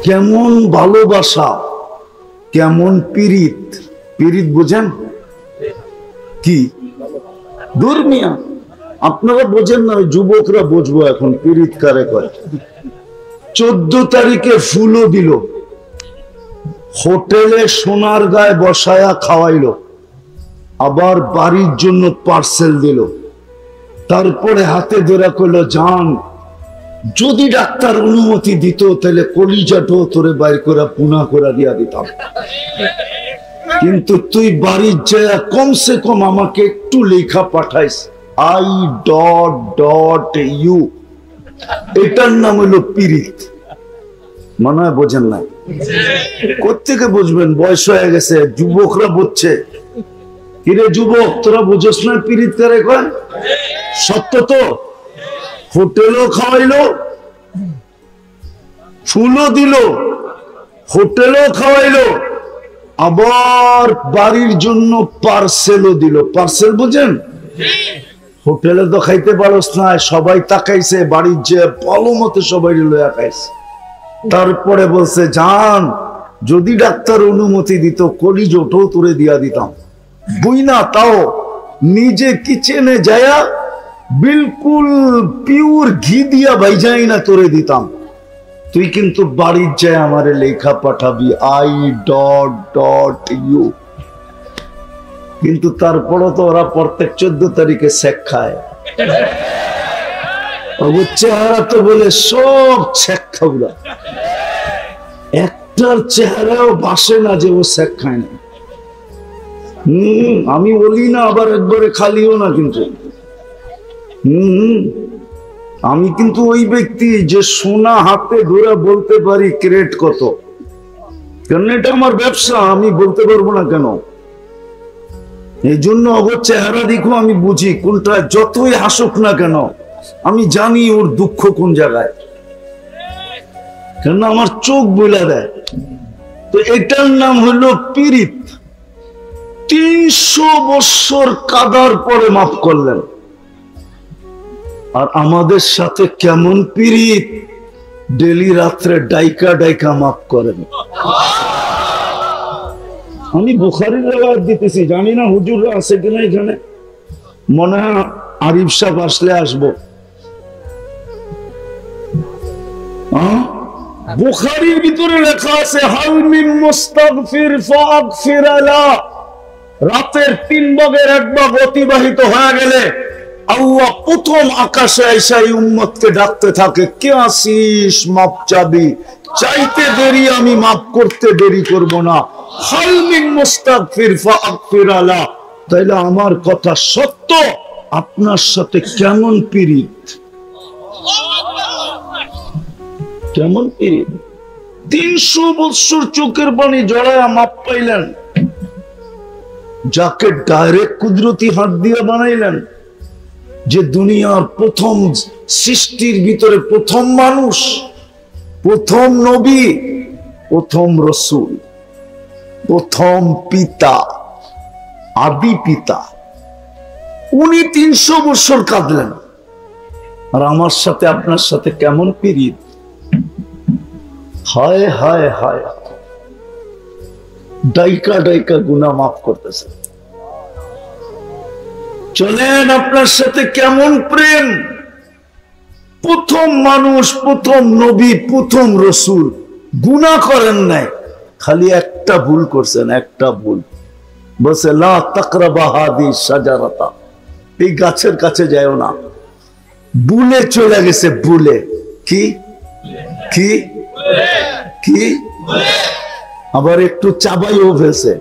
কেমন ভালোবাসা, কেমন পীড়িত। পীড়িত বোঝেন কি? দুর্মিয়া আপনারা বোঝেন না, যুবকরা বুঝবো এখন পীড়িত কারে কয়। 14 তারিখে ফুলও দিল, হোটেলে সোনার গায়ে বসায়া খাওয়াইলো, আবার বাড়ির জন্য পার্সেল দিল, তারপরে হাতে ধরে কইলো যান যদি ডাক্তার অনুমতি দিত তাহলে কলিজাটো তোরে বাইর করে পুনা করে দিয়া দিতাম, কিন্তু তুই বাড়ির যায় কমসে কম আমাকে একটু লেখা পাঠাইস I.U। এটার নাম হলো পীড়িত। মনে হয় বোঝেন না। কোত্থেকে বুঝবেন? বয়স হয়ে গেছে, যুবকরা বুঝছে। কিরে যুবক, তোরা বুঝোস না পীড়িত কারে কয়? সত্য তো। হোটেলও খাওয়াইলো, ফুলও দিল, হোটেলও খাওয়াইলো, আবার বাড়ির জন্য পার্সেলও দিল। পার্সেল বুঝেন? হোটেলে তো খাইতে পারস না, সবাই তাকাইছে, বাড়ির যে ভালো মতো সবাই লইয়া খাইছে, তারপরে বলছে জান যদি ডাক্তার অনুমতি দিত কলিজোটাও তোরে দিয়া দিতাম, বুই না তাও নিজে কিচেনে যায়া বিলকুল পিওর ঘি দিয়া ভাইজাই না তোরে দিতাম, তুই কিন্তু বাড়ির যায় আমারে লেখা পাঠাবি I.U। কিন্তু তারপরও তো ওরা প্রত্যেক 14 তারিখে শেখ খায়। চেহারা তো বলে সব শেখ খাওয়া, একটার চেহারাও বাসে না যে ও শেখ খায় না। আমি বলি না আবার একবারে খালিও না, কিন্তু আমি কিন্তু ওই ব্যক্তি যে সোনা হাতে ধরে বলতে পারি ক্রেট কত, কারণ এটা আমার ব্যবসা, আমি বলতে পারবো না কেন? এই জন্য অগর চেহারা দেখো আমি বুঝি কোনটা, যতই হাসুক না কেন আমি জানি ওর দুঃখ কোন জায়গায়, কেন আমার চোখ বলে দেয়। তো এটার নাম হলো পীড়িত। 300 বছর কাদার পরে মাফ করলেন। আর আমাদের সাথে কেমন পীড়িত, ডেলি রাত্রে ডাইকা ডাইকা মাফ করেন। আমি বুখারীর রিওয়ায়াত দিতেছি, জানি না হুজুররা আছে কিনা এখানে, মনে হয় আরিফ সাহেব আসলে আসবো। বুখারীর ভিতরে লেখা আছে হাল মিন মুস্তাগফির ফাগফির লা, রাতের 3 ভাগের 1 ভাগ অতিবাহিত হয়ে গেলে আল্লাহ প্রথম আকাশে এসে উম্মতকে ডাকতে থাকে, কে আসিস মাপ চাবি, চাইতে দেরি আমি মাফ করতে দেরি করব না। হাল মিন মুস্তাগফির ফাগফির লা, তাইলে আমার কথা সত্য, আপনার সাথে কেমন পীড়িত, কেমন পীড়িত। 300 বছর চোখের পানি জড়ায়া মাপ পাইলেন, যাকে ডাইরেক্ট কুদরতি হাত দিয়ে বানাইলেন, যে দুনিয়ার প্রথম সৃষ্টির ভিতরে প্রথম মানুষ, প্রথম নবী, প্রথম রসুল, প্রথম পিতা, আদি পিতা, উনি 300 বছর কাঁদলেন। আর আমার সাথে আপনার সাথে কেমন পীড়িত। হায় হায় হায়, ডাইকা ডাইকা গুনাহ মাফ করতেছে। চলেন আপনার সাথে কেমন প্রেম। প্রথম মানুষ, প্রথম নবী, প্রথম রসুল, গুনাহ করেন নাই, খালি একটা ভুল করছেন, একটা ভুল। বলছে লা তাকরাবা হাদি শাজারাতা, এই গাছের কাছে যাও না। ভুলে চলে গেছে, ভুলে। কি কি কি আবার একটু চাবাইও ফেলছে,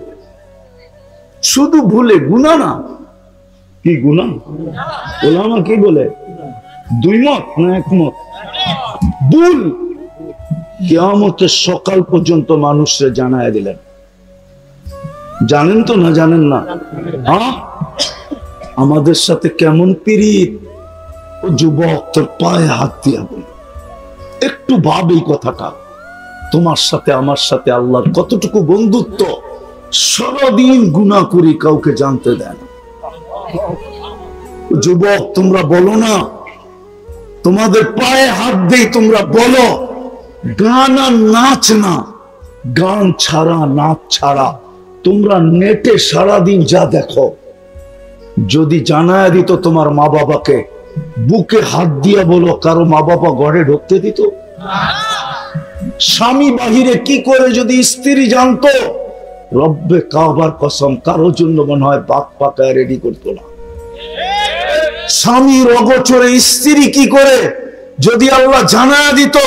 শুধু ভুলে, গুনাহ না। কি গুনাহ? ওলামা কি বলে? 2 মত না 1 মত? ভুল কিয়ামতের সকাল পর্যন্ত মানুষকে জানায় দিলেন। জানেন তো না জানেন না? হ্যাঁ, আমাদের সাথে কেমন পীড়িত। ও যুবক, তোর পায়ে হাত দিয়া বল, একটু ভাব এই কথাটা। তোমার সাথে আমার সাথে আল্লাহর কতটুকু বন্ধুত্ব। সারাদিন গুনাহ করি, কাউকে জানতে দেয় না। যুবক, তোমরা বলো না, তোমাদের পায়ে হাত দেই, তোমরা বলো গান আর নাচ না, গান ছাড়া নাচ ছাড়া তোমরা নেটে সারাদিন যা দেখো, যদি জানায় দিত তোমার মা বাবাকে, বুকে হাত দিয়া বলো কারো মা বাবা ঘরে ঢুকতে দিত? স্বামী বাহিরে কি করে যদি স্ত্রী জানতো, রব্বে কাবার কসম কারোর জন্য মনে হয় বাপ পাকায় রেডি করতো না। স্বামীর অগোচরে স্ত্রী কি করে যদি আল্লাহ জানায় দিত,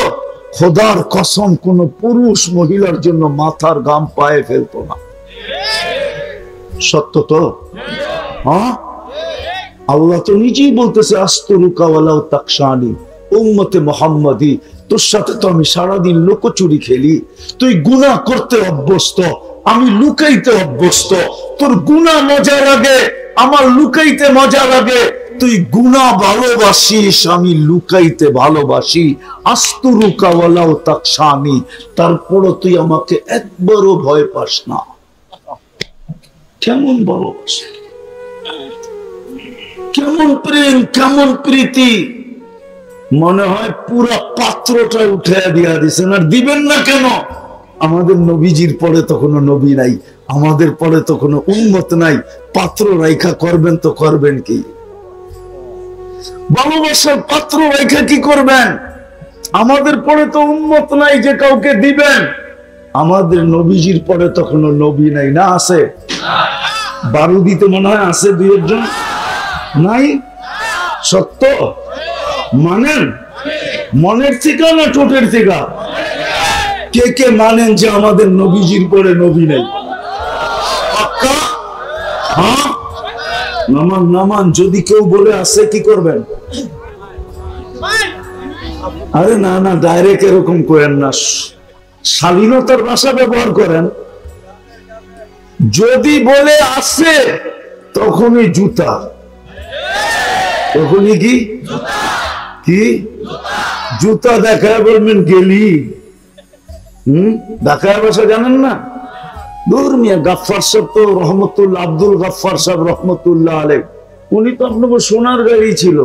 খোদার কসম কোন পুরুষ মহিলার জন্য মাথার গাম পায়ে ফেলতো না। সত্য তো? হ্যাঁ, আল্লাহ তো নিজেই বলতেছে আস্তরুকা ওয়ালাউ তাকশানি উম্মতে মুহাম্মাদি, তোর সাথে তো আমি সারাদিন লুকোচুরি খেলি, তুই গুনাহ করতে অভ্যস্ত, আমি লুকাইতে অভ্যস্ত। তোর গুনাহ মজা লাগে, আমার লুকাইতে মজা লাগে। তুই গুনাহ ভালোবাসিস, আমি লুকাইতে ভালোবাসি। আস্তরুকা ওয়ালাউ তাকশানি, তারপরও তুই আমাকে একবারও ভয় পাস না। কেমন ভালোবাসা, কেমন প্রেম, কেমন প্রীতি! মনে হয় পুরা পাত্রটা উঠে দিয়া দিচ্ছেন। আর দিবেন না কেন? আমাদের নবীজির পরে তো কোনো নবী নাই, আমাদের পরে তো কোনো উম্মত নাই, পাত্র রাইখা করবেন তো করবেন কি? ভালোবাসার পাত্র রাইখা কি করবেন? আমাদের পরে তো উম্মত নাই যে কাউকে দিবেন, আমাদের নবীজির পরে তো কোনো নবী নাই। না আছে? বারুদিতে মনে হয় আছে দুই একজন, নাই? সত্য মানেন? মনের থেকে না ঠোঁটের থেকে? কে কে মানেন যে আমাদের নবীজির পরে নবী নেই? পাক্কা? হ্যাঁ, নামান নামান। যদি কেউ বলে আছে কি করবেন? আরে না না, ডাইরেক্ট এরকম করেন না, শালীনতার ভাষা ব্যবহার করেন। যদি বলে আছে তখনই জুতা, তখনই কি কি জুতা দেখায় বলবেন গেলি। দেখায় ভাষা জানেন না? দূর মিয়া, গাফফার সাহেব তো রহমতুল্লাহ, আব্দুল গাফফার সাহেব রহমতুল্লাহ আলাইহি, উনি তো আপনাকে সোনার গাড়ি ছিল,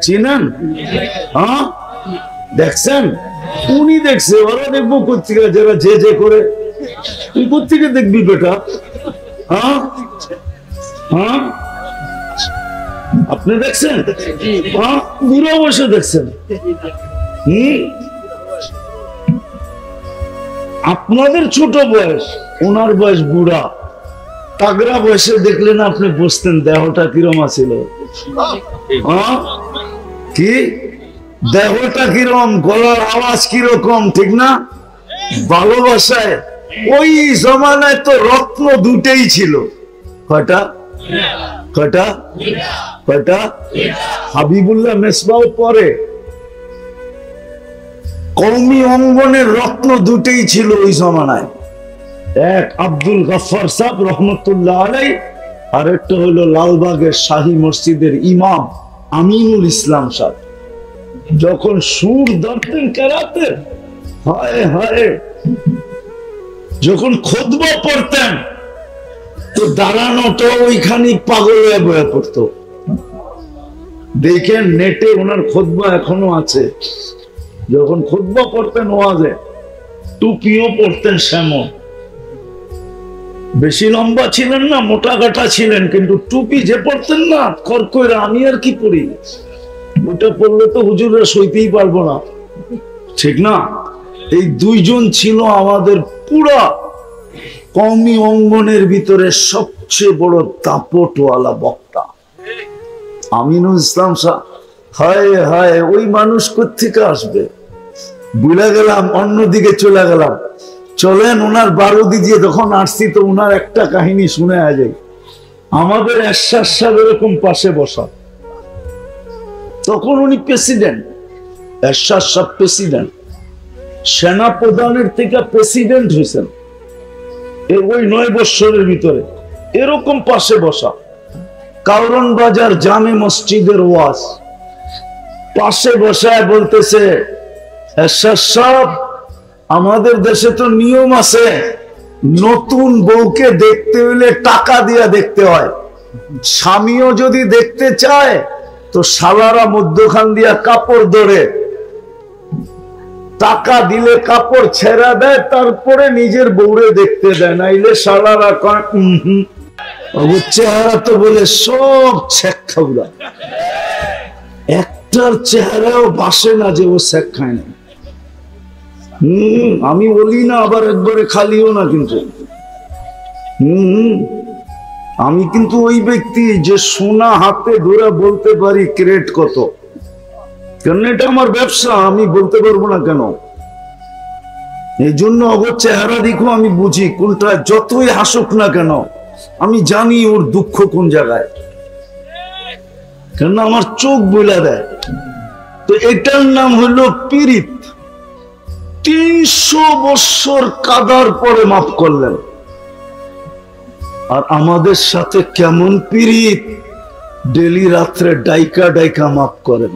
চিনেন? হ্যাঁ, দেখছেন? উনি দেখছে, ওরা দেখবো কোথেকে, যারা যে যে করে। তুই কোথেকে দেখবি বেটা? হ্যাঁ হ্যাঁ, আপনি দেখছেন? হ্যাঁ, বুড়ো বসে দেখছেন। আপনাদের ছোট বয়স, ওনার বয়স বুড়া। তাগড়া বয়সে দেখলেন আপনি বুঝতেন দেহটা কিরম আছিল। কি দেহটা কিরম, গলার আওয়াজ কিরকম, ঠিক না? ভালোবাসায় ওই জমানায় তো রত্ন দুটেই ছিল। কয়টা? কয়টা? কয়টা? হাবিবুল্লাহ মেসবাও পরে। কওমি অঙ্গনের রত্ন দুটেই ছিল ওই জমানায়। এক আব্দুল গাফফার সাহেব রহমতুল্লাহ আলাইহি, আর একটা হলো লালবাগের শাহী মসজিদের ইমাম আমিনুল ইসলাম সাহেব। যখন সুর ধরতেন কেরাতে, হায় হায়, যখন খুতবা পড়তেন তো দাঁড়ানোটা ওইখানে পাগল হয়ে বয়ে পড়তো। দেখেন নেটে ওনার খুতবা এখনো আছে। যখন খুতবা পড়তেন ওয়াজে, টুপিও পড়তেন শ্যামল। বেশি লম্বা ছিলেন না, মোটা গাটা ছিলেন, কিন্তু টুপি যে পড়তেন না খরকইরা, আমি আর কি পড়ি, ওটা পড়লে তো হুজুররা সইতেই পারবো না, ঠিক না? এই দুইজন ছিল আমাদের পুরা কওমি অঙ্গনের ভিতরে সবচেয়ে বড় দাপটওয়ালা বক্তা। আমিনুল ইসলাম সাহেব, হায় হায়, ওই মানুষ কোত্থেকে আসবে? ভুলে গেলাম, অন্যদিকে চলে গেলাম। চলেন ওনার বারুদি দিয়ে যখন আসছি তো ওনার একটা কাহিনী শুনে যায়। আমাদের এরশাদ সাহেব এরকম পাশে বসা, তখন উনি প্রেসিডেন্ট, এরশাদ সাহেব প্রেসিডেন্ট, সেনা প্রধানের থেকে প্রেসিডেন্ট হয়েছেন ওই 9 বছরের ভিতরে। এরকম পাশে বসা, কারণ বাজার জামে মসজিদের ওয়াজ, পাশে বসায় বলতেছে, এরশাদ সাহেব, আমাদের দেশে তো নিয়ম আছে, নতুন বউকে দেখতে হইলে টাকা দিয়ে দেখতে হয়। স্বামীও যদি দেখতে চায় তো শালারা মধ্যখান দিয়া কাপড় ধরে টাকা দিলে কাপড় ছেড়া দেয়, তারপরে নিজের বউরে দেখতে দেয়, নাইলে সালারা কয় চেহারা তো বলে সব ছেক্খাউরা, একটার চেহারাও বাসে না যে ও শেখ খায় না। আমি বলি না আবার একবারে খালিও না, কিন্তু আমি কিন্তু ওই ব্যক্তি যে সোনা হাতে ধরে বলতে পারি ক্রেট কত, কারণ এটা আমার ব্যবসা, আমি বলতে পারবো না কেন? এই জন্য অগর চেহারা দেখো আমি বুঝি কোনটা, যতই হাসুক না কেন আমি জানি ওর দুঃখ কোন জায়গায়, কেন আমার চোখ বলে দেয়। তো এটার নাম হলো পীড়িত। 300 বছর কাদার পরে মাফ করলেন। আর আমাদের সাথে কেমন পীড়িত, ডেলি রাত্রে ডাইকা ডাইকা মাফ করেন।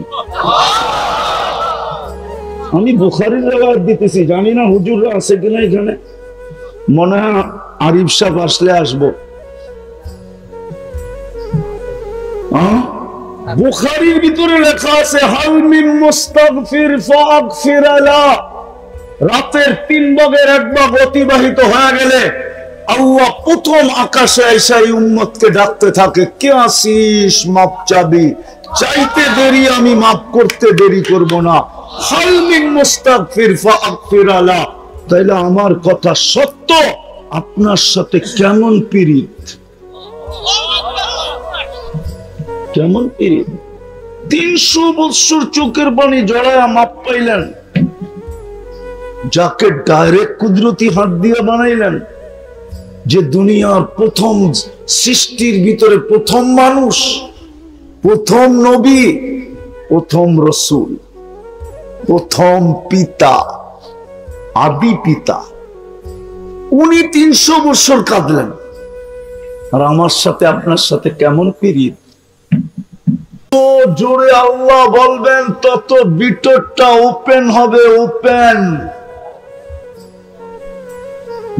আমি বুখারীর রিওয়ায়াত দিতেছি, জানি না হুজুররা আছে কিনা এখানে, মনে হয় আরিফ সাহেব আসলে আসবো। বুখারীর ভিতরে লেখা আছে হাল মিন মুস্তাগফির ফাগফির লা, রাতের 3 ভাগের 1 ভাগ অতিবাহিত হয়ে গেলে আল্লাহ প্রথম আকাশে এসে এই উম্মতকে ডাকতে থাকে, কে আসিস মাপ চাবি, চাইতে দেরি আমি মাফ করতে দেরি করব না। হাল মিন মুস্তাগফির ফাগফির লা, তাইলে আমার কথা সত্য, আপনার সাথে কেমন পীড়িত, কেমন পীড়িত। 300 বছর চোখের পানি জড়ায়া মাপ পাইলেন, যাকে ডাইরেক্ট কুদরতি হাত দিয়ে বানাইলেন, যে দুনিয়ার প্রথম সৃষ্টির ভিতরে প্রথম মানুষ, প্রথম নবী, প্রথম রসুল, প্রথম পিতা, আদি পিতা, উনি 300 বছর কাঁদলেন। আর আমার সাথে আপনার সাথে কেমন পীড়িত। তো জোরে আল্লাহ বলবেন তত ভিতরটা ওপেন হবে, ওপেন।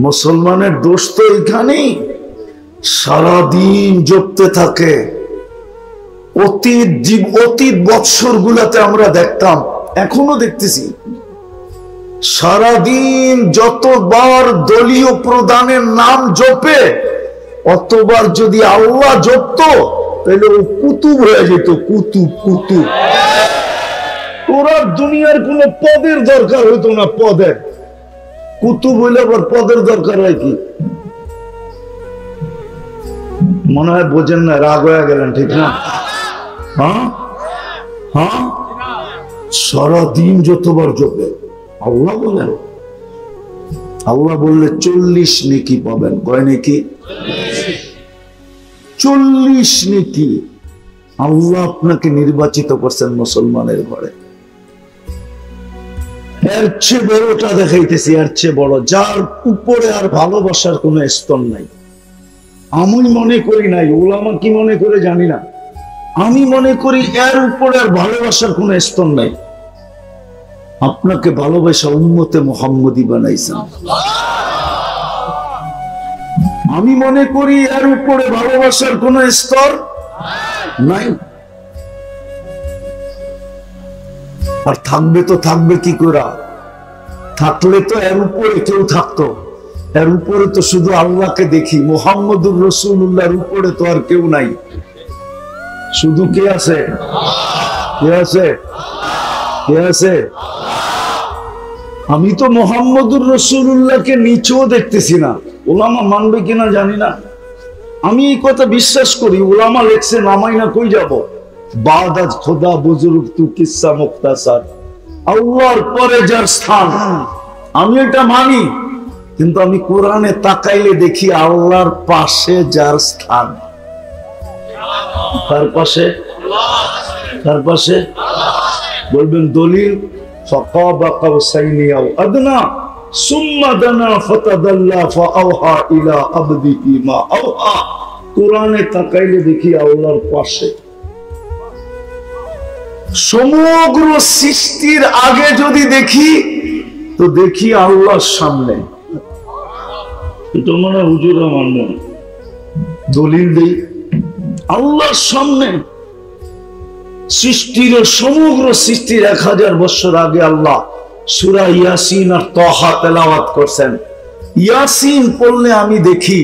মুসলমানের দোষ তো এখানেই, সারাদিন জপতে থাকে। অতীত বৎসর গুলাতে আমরা দেখতাম, এখনো দেখতেছি, সারাদিন যতবার দলীয় প্রধানের নাম জপে, অতবার যদি আল্লাহ জপত তাহলে ও কুতুব হয়ে যেত, কুতুব কুতুব। ওরা দুনিয়ার কোন পদের দরকার হইতো না, পদের। কুতুব হইলে আবার পদের দরকার হয় কি? মনে হয় বোঝেন না, রাগ হয়ে গেলেন, ঠিক না? হ্যাঁ হ্যাঁ, সারাদিন যতবার জপে। আল্লাহ বলেন, আল্লাহ বললে 40 নেকি পাবেন। কয় নেকি? 40 নেকি। আল্লাহ আপনাকে নির্বাচিত করছেন মুসলমানের ঘরে। এর চেয়ে বড়টা দেখাইতেছি, এর চেয়ে বড়, যার উপরে আর ভালোবাসার কোন স্তর নাই। আমি মনে করি নাই, ওলামা কি মনে করে জানি না, আমি মনে করি এর উপরে আর ভালোবাসার কোন স্তর নাই। আপনাকে ভালোবাসা উম্মতে মুহাম্মদী বানাইছেন। আমি মনে করি এর উপরে ভালোবাসার কোন স্তর নাই। আর থাকবে তো থাকবে কি করে? থাকলে তো এর উপরে কেউ থাকতো। এর উপরে তো শুধু আল্লাহকে দেখি, মুহাম্মদুর রাসূলুল্লাহর উপরে তো আর কেউ নাই। শুধু কে আছে? কে আছে? কে আছে? আমি তো মুহাম্মদুর রাসূলুল্লাহকে নিচেও দেখতেছি না। ওলামা মানবে কিনা জানি না, আমি এই কথা বিশ্বাস করি। ওলামা লেখছে, নামাই না কই যাব? বাদাত খোদা বুজুর্গ তু কিসসা মুখতাসার, আল্লাহর পরে যার স্থান, আমি এটা মানি। কিন্তু আমি কোরআনে তাকাইলে দেখি আল্লাহর পাশে যার স্থান। তার পাশে, তার পাশে বলবেন দলিল, ফাকাবা কাউসাইনি আও আদনা সুম্মা দানা ফাতাদাল্লা ফাআওহা ইলা আবদিহি মা আওহা। কোরআনে তাকাইলে দেখি আল্লাহর পাশে। সমগ্র সৃষ্টির আগে যদি দেখি তো দেখি আল্লাহর সামনে। এটা মনে হুজুরা মানবেন, দলিল দেই আল্লাহর সামনে। সৃষ্টির, সমগ্র সৃষ্টির 1000 বছর আগে আল্লাহ সূরা ইয়াসিন আর তাহা তেলাওয়াত করছেন। ইয়াসিন পড়লে আমি দেখি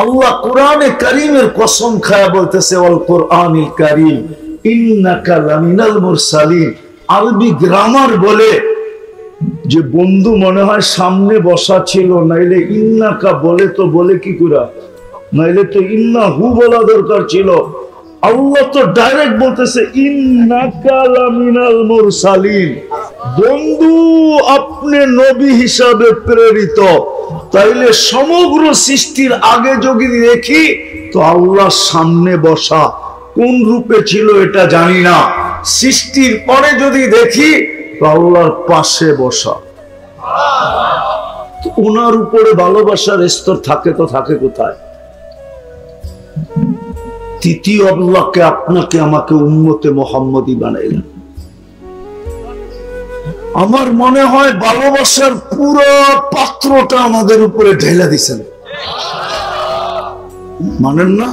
আল্লাহ কোরআনে কারীমের কসম খায়া বলতেছে, ওয়াল কোরআনিল কারীম ইন্নাকা লামিনাল মুরসালিন। আরবি গ্রামার বলে যে বন্ধু মনে হয় সামনে বসা ছিল, নাইলে ইন্নাকা বলে কি করে, নাইলে তো ইন্নাহু বলা দরকার ছিল। আল্লাহ তো ডাইরেক্ট বলতেছে ইন্নাকা লামিনাল মুরসালিন, বন্ধু আপনি নবী হিসাবে প্রেরিত। তাইলে সমগ্র সৃষ্টির আগে যদি দেখি তো আল্লাহর সামনে বসা, কোন রূপে ছিল এটা জানি না। সৃষ্টির পরে যদি দেখি তো আল্লাহর পাশে বসা। ওনার উপরে ভালোবাসার স্তর থাকে তো থাকে কোথায়? তৃতীয় আল্লাহকে আপনাকে আমাকে উম্মতে মুহাম্মদী বানাইলেন। আমার মনে হয় ভালোবাসার পুরো পাত্রটা আমাদের উপরে ঢেলে দিছেন। মানেন না?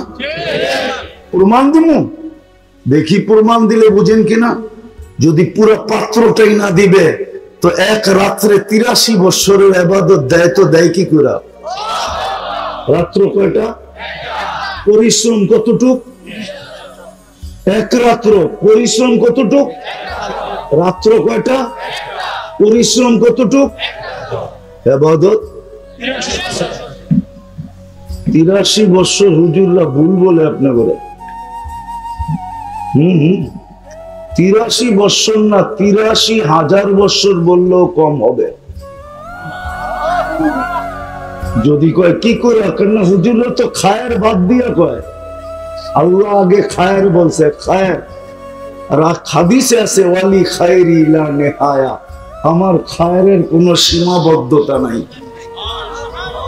প্রমাণ দিব, দেখি প্রমাণ দিলে বুঝেন কিনা। যদি পুরো পাত্রটাই না দিবে তো এক রাত্রে 83 বছরের ইবাদত দেয় তো দেয় কি করে? রাত্র কয়টা? পরিশ্রম কতটুক? এক রাত্র। পরিশ্রম কতটুক? রাত্র কয়টা? পরিশ্রম কতটুক? ইবাদত 83 বছর। হুজুররা ভুল বলে আপনি বলে 83 বছর না, 83,000 বছর বললেও কম হবে। যদি কয় কি করে, কেন হুজুররা তো খায়ের বাদ দিয়া কয়। আল্লাহ আগে খায়ের বলছে, খায়ের। আর হাদিসে আছে ওয়ালি খায়রি লা নেহায়া, আমার খায়ের কোনো সীমাবদ্ধতা নাই।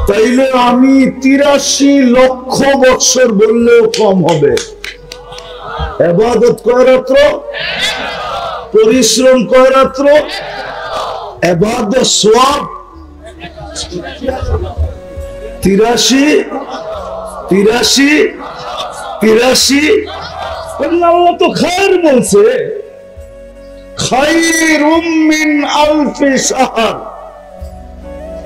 তাইলে আমি 83 লক্ষ বছর বললেও কম হবে। ইবাদত কয় রাত্র? পরিশ্রম কয় রাত্র? ইবাদত সওয়াব 83। আল্লাহ তো খায়ের বলছে, খায়রুম মিন আলফি শাহর।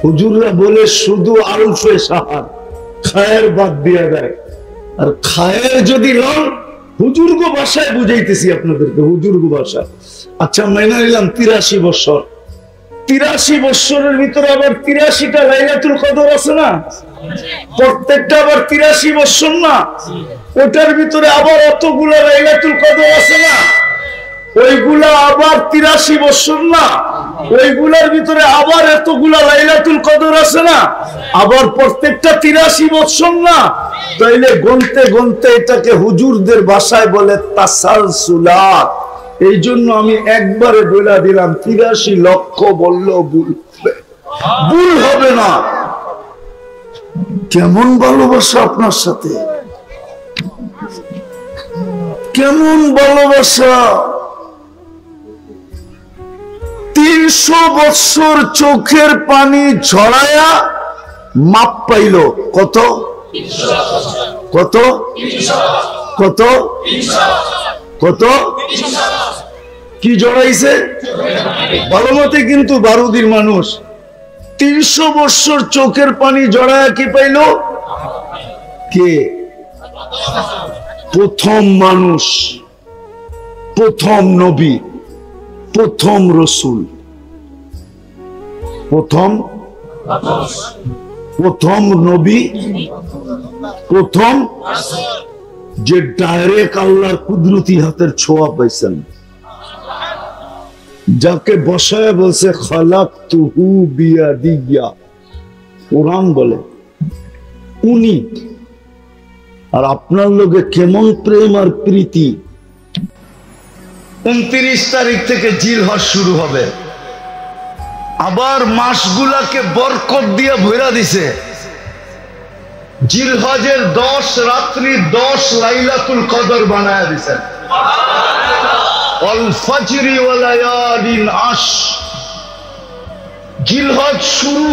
হুজুররা বলে শুধু আলফে শাহর, খায়ের বাদ দিয়া দেয়। আর খায়ের যদি লন, হুজুর্গ ভাষায় বুঝাইতেছি আপনাদেরকে, হুজুর্গ ভাষা। আচ্ছা মেনে নিলাম 83 বছর। 83 বছরের ভিতরে আবার 83টা লাইলাতুল কদর আছে না? প্রত্যেকটা আবার 83 বছর না? ওটার ভিতরে আবার অতগুলা লাইলাতুল কদর আছে না? ওইগুলা আবার 83 বছর না? ওইগুলার ভিতরে আবার এতগুলা লাইলাতুল কদর আছে না? আবার প্রত্যেকটা 83 বছর না? তাইলে গনতে গনতে এটাকে হুজুরদের ভাষায় বলে তাসালসুলাত। এই জন্য আমি একবারে বলে দিলাম 83 লক্ষ বললেও ভুল হবে না। কেমন ভালোবাসা আপনার সাথে, কেমন ভালোবাসা। 300 বছর চোখের পানি ঝরায়া মাপ পাইল কত? কত? কত? কত? কি জড়াইছে? ভালো মতে কিন্তু বারুদির মানুষ। 300 বছর চোখের পানি জড়ায়া কি পাইল? কে? প্রথম মানুষ, প্রথম নবী, প্রথম রসুল, প্রথম নবী, প্রথম যে ডাইরেক্ট আল্লাহর কুদরতি হাতের ছোঁয়া পাইছেন, যাকে বসায় বলছে খালাকতুহু বিয়াদিয়া, কোরআন বলে উনি। আর আপনার লোকে কেমন প্রেম আর প্রীতি। 29 তারিখ থেকে জিলহজ শুরু হবে, আবার মাসগুলাকে বরকত দিয়ে ভরা দিছে। জিলহজের 10 রাত্রি 10 লাইলাতুল কদর বানায়া দিছেন। আল ফাজরি ওয়া লায়ালিন আশ। জিলহজ শুরু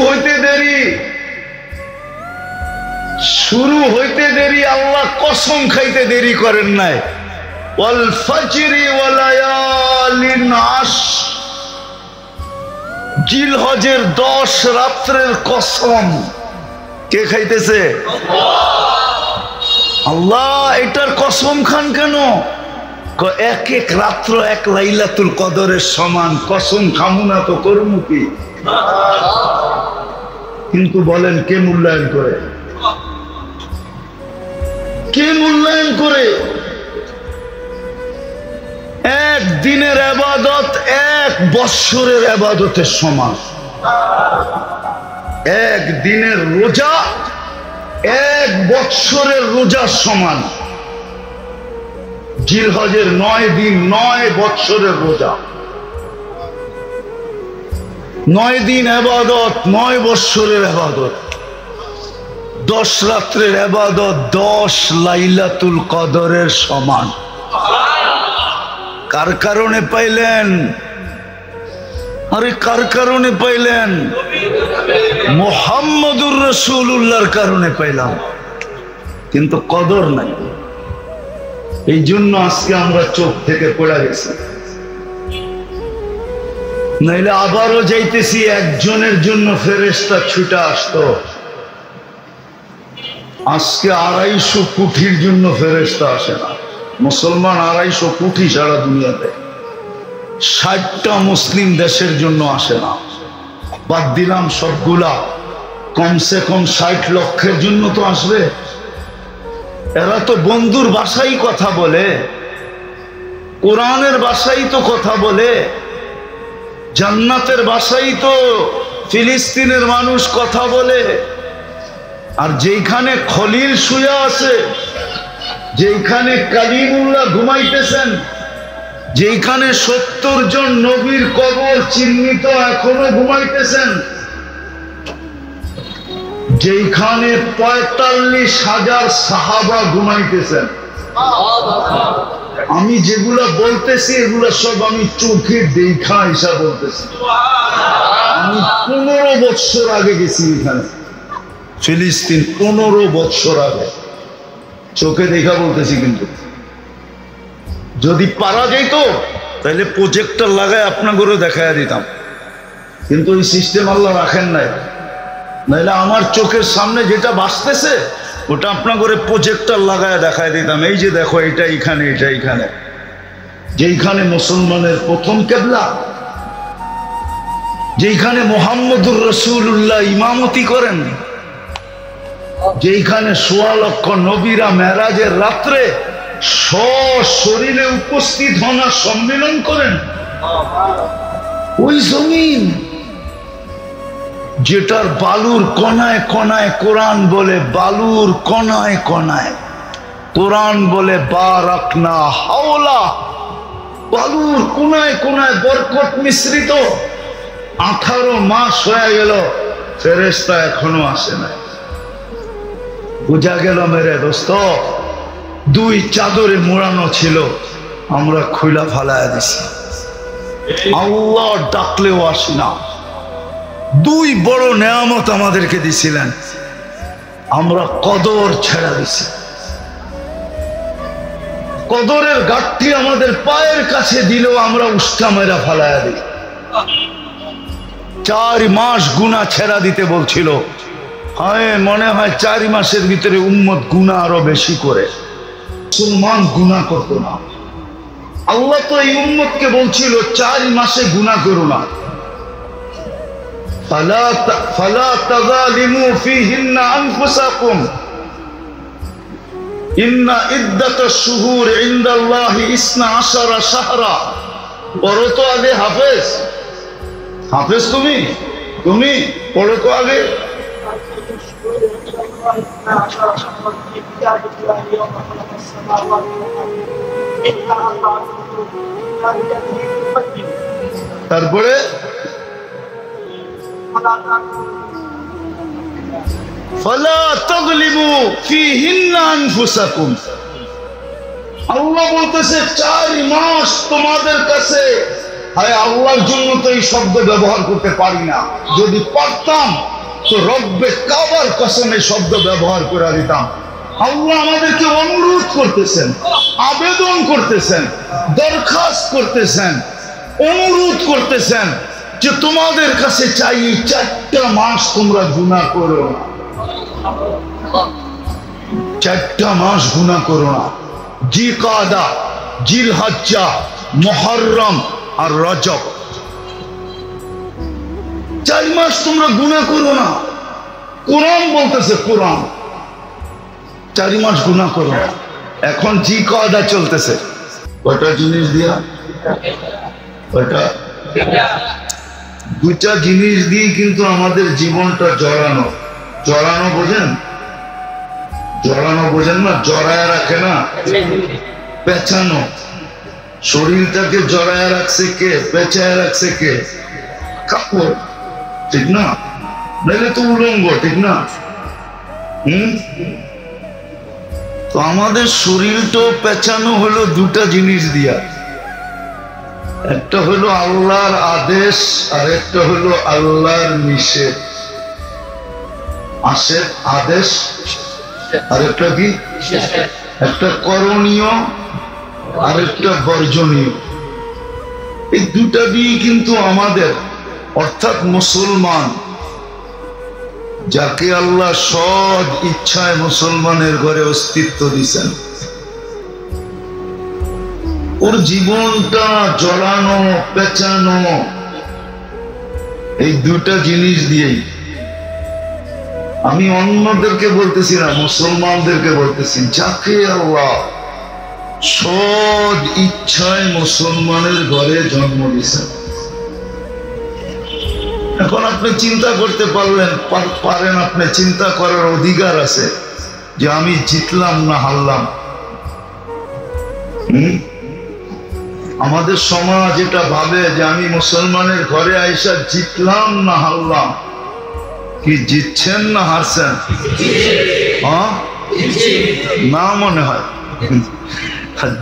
হইতে দেরি, আল্লাহ কসম খাইতে দেরি করেন নাই। ওয়াল ফাজরি ওয়া লায়ালিন আশ। জিলহজের 10 রাত্রের কসম কে খাইতেছে? আল্লাহ। এটার কসম খান কেন? এক এক রাত্র এক লাইলাতুল কদরের সমান, কসম খামু না তো করবো কি? কিন্তু বলেন কে মূল্যায়ন করে? কে মূল্যায়ন করে? এক দিনের ইবাদত 1 বৎসরের ইবাদতের সমান। এক দিনের রোজা 1 বৎসরের রোজার সমান। জিলহজের 9 দিন 9 বৎসরের রোজা, 9 দিন ইবাদত 9 বৎসরের ইবাদত, 10 রাত্রের ইবাদত 10 লাইলাতুল কদরের সমান। কার কারণে পাইলেন? আরে কার কারণে পাইলেন? মুহাম্মদুর রাসূলুল্লাহর কারণে পাইলাম, কিন্তু কদর নাই। এই জন্য আজকে আমরা চোখ থেকে পড়ে গেছি। নাইলে আবারও যাইতেছি, একজনের জন্য ফেরেশতা ছুটে আসতো। আজকে 250 কোটির জন্য ফেরেশতা আসে না। মুসলমান 250 কোটি সারা দুনিয়াতে, 60টা মুসলিম দেশের জন্য আসে না। বাদ দিলাম সবগুলা, কমসে কম 60 লক্ষের জন্য তো আসবে। এরা তো বন্ধুর ভাষাই কথা বলে, কোরআনের ভাষাই তো কথা বলে, জান্নাতের ভাষাই তো ফিলিস্তিনের মানুষ কথা বলে। আর যেখানে খলিল শুয়ে আছে, যেখানে কালিমুল্লাহ ঘুমাইতেছেন, যেখানে 70 জন নবীর কবর চিহ্নিত এখনো ঘুমাইতেছেন, যেখানে 45,000 সাহাবা ঘুমাইতেছেন। আমি যেগুলা বলতেছি এগুলা সব আমি চোখে দেখা হিসাব বলতেছি। আমি 15 বছর আগে গেছি এখানে, ফিলিস্তিন 15 বছর আগে, চোখে দেখা বলতেছি। কিন্তু যদি পারা যেত তাহলে প্রজেক্টর লাগায় আপনাদেরও দেখায় দিতাম, কিন্তু ওই সিস্টেম আল্লাহ রাখেন নাই। নাহলে আমার চোখের সামনে যেটা বাঁচতেছে ওটা আপনাদের প্রজেক্টর লাগায় দেখায় দিতাম। এই যে দেখো, এটা এখানে, এটা এখানে, যেখানে মুসলমানের প্রথম কিবলা, যেখানে মুহাম্মদুর রাসূলুল্লাহ ইমামতি করেন, যেখানে 1.25 লক্ষ নবীরা মেরাজের রাত্রে সশরীরে উপস্থিত হন আর সম্মেলন করেন, ওই জমিন যেটার বালুর কণায় কণায় কোরআন বলে, বালুর কণায় কণায় কোরআন বলে বারাকনা হাওলা, বালুর কোণায় কোণায় বরকত মিশ্রিত। 18 মাস হয়ে গেল, ফেরেশতা এখনো আসে না। বুঝা গেল মেরে দোস্ত, 2 চাদরে মোড়ানো ছিল, আমরা খুলা ফালায়া দিছি। আল্লাহ ডাকলেও আসি না। 2 বড় নেয়ামত আমাদেরকে দিছিলেন, আমরা কদর ছেড়ে দিছি। কদরের গাঠটি আমাদের পায়ের কাছে দিলেও আমরা উস্কা মেরা ফালায়া দিই। 4 মাস গুনাহ ছেড়া দিতে বলছিল। হ্যাঁ, মনে হয় 4 মাসের ভিতরে উম্মত গুনাহ আরো বেশি করে। মুসলমান গুনাহ করতো না। আল্লাহ তো এই উম্মতকে বলছিল 4 মাসে গুনাহ করো না। ফালা তাযালিমু ফীহিন্না আনফুসাকুম ইন্না ইদ্দাতাশ শুহুর ইনদাল্লাহি 12 শাহরা। পড়ো তো আগে হাফেজ, হাফেজ তুমি পড়ো তো আগে। তারপরে ফালা তাযলিমু ফীহিন্না আনফুসাকুম। আল্লাহ বলতেছে 4 মাস তোমাদের কাছে, হায় আল্লাহর জন্য তো এই শব্দ ব্যবহার করতে পারি না, যদি পারতাম তো রব্বে কাবার কসমে শব্দ ব্যবহার করে দিতাম। আল্লাহ আমাদেরকে অনুরোধ করতেছেন, আবেদন করতেছেন, দরখাস্ত করতেছেন, অনুরোধ করতেছেন, যে তোমাদের কাছে চাই 4টা মাস তোমরা গুনাহ করো না, 4টা মাস গুনাহ করো না, জিলকাদা, জিলহজ্জা, মুহররম আর রজব। 4 মাস তোমরা গুনাহ করো না। কোরআন বলতেছে, কোরআন 4 মাস গুনাহ করো না। এখন জিলকাদা চলতেছে, কয়টা জিনিস দিয়া? কয়টা? 2টা জিনিস দিয়ে কিন্তু আমাদের জীবনটা জড়ানো। জড়ানো বোঝেন? জড়ানো বোঝেন না? জড়ায় রাখে না, পেঁচানো। শরীরটাকে জড়ায় রাখছে কে? পেঁচায় রাখছে কে? কাপড়, ঠিক না? নাহলে তো উলঙ্গ, ঠিক না? তো আমাদের শরীরটাও পেঁচানো হলো 2টা জিনিস দিয়া। একটা হলো আল্লাহর আদেশ আর একটা হলো আল্লাহর নিষেধ। আদেশ আর একটা কি? একটা করণীয় আর একটা বর্জনীয়। এই 2টা দিয়ে কিন্তু আমাদের, অর্থাৎ মুসলমান যাকে আল্লাহ সৎ ইচ্ছায় মুসলমানের ঘরে অস্তিত্ব দিয়েছেন, ওর জীবনটা জড়ানো পেঁচানো এই 2টা জিনিস দিয়েই। আমি অন্যদেরকে বলতেছি না, মুসলমানদেরকে বলতেছি, যাকে আল্লাহ সৎ ইচ্ছায় মুসলমানের ঘরে জন্ম দিয়েছেন। এখন আপনি চিন্তা করতে পারেন, আপনি চিন্তা করার অধিকার আছে যে আমি জিতলাম না হারলাম। আমাদের সমাজ এটা ভাবে যে আমি মুসলমানের ঘরে আইসা জিতলাম না হারলাম। কি জিতছেন না হারছেন? না মনে হয়।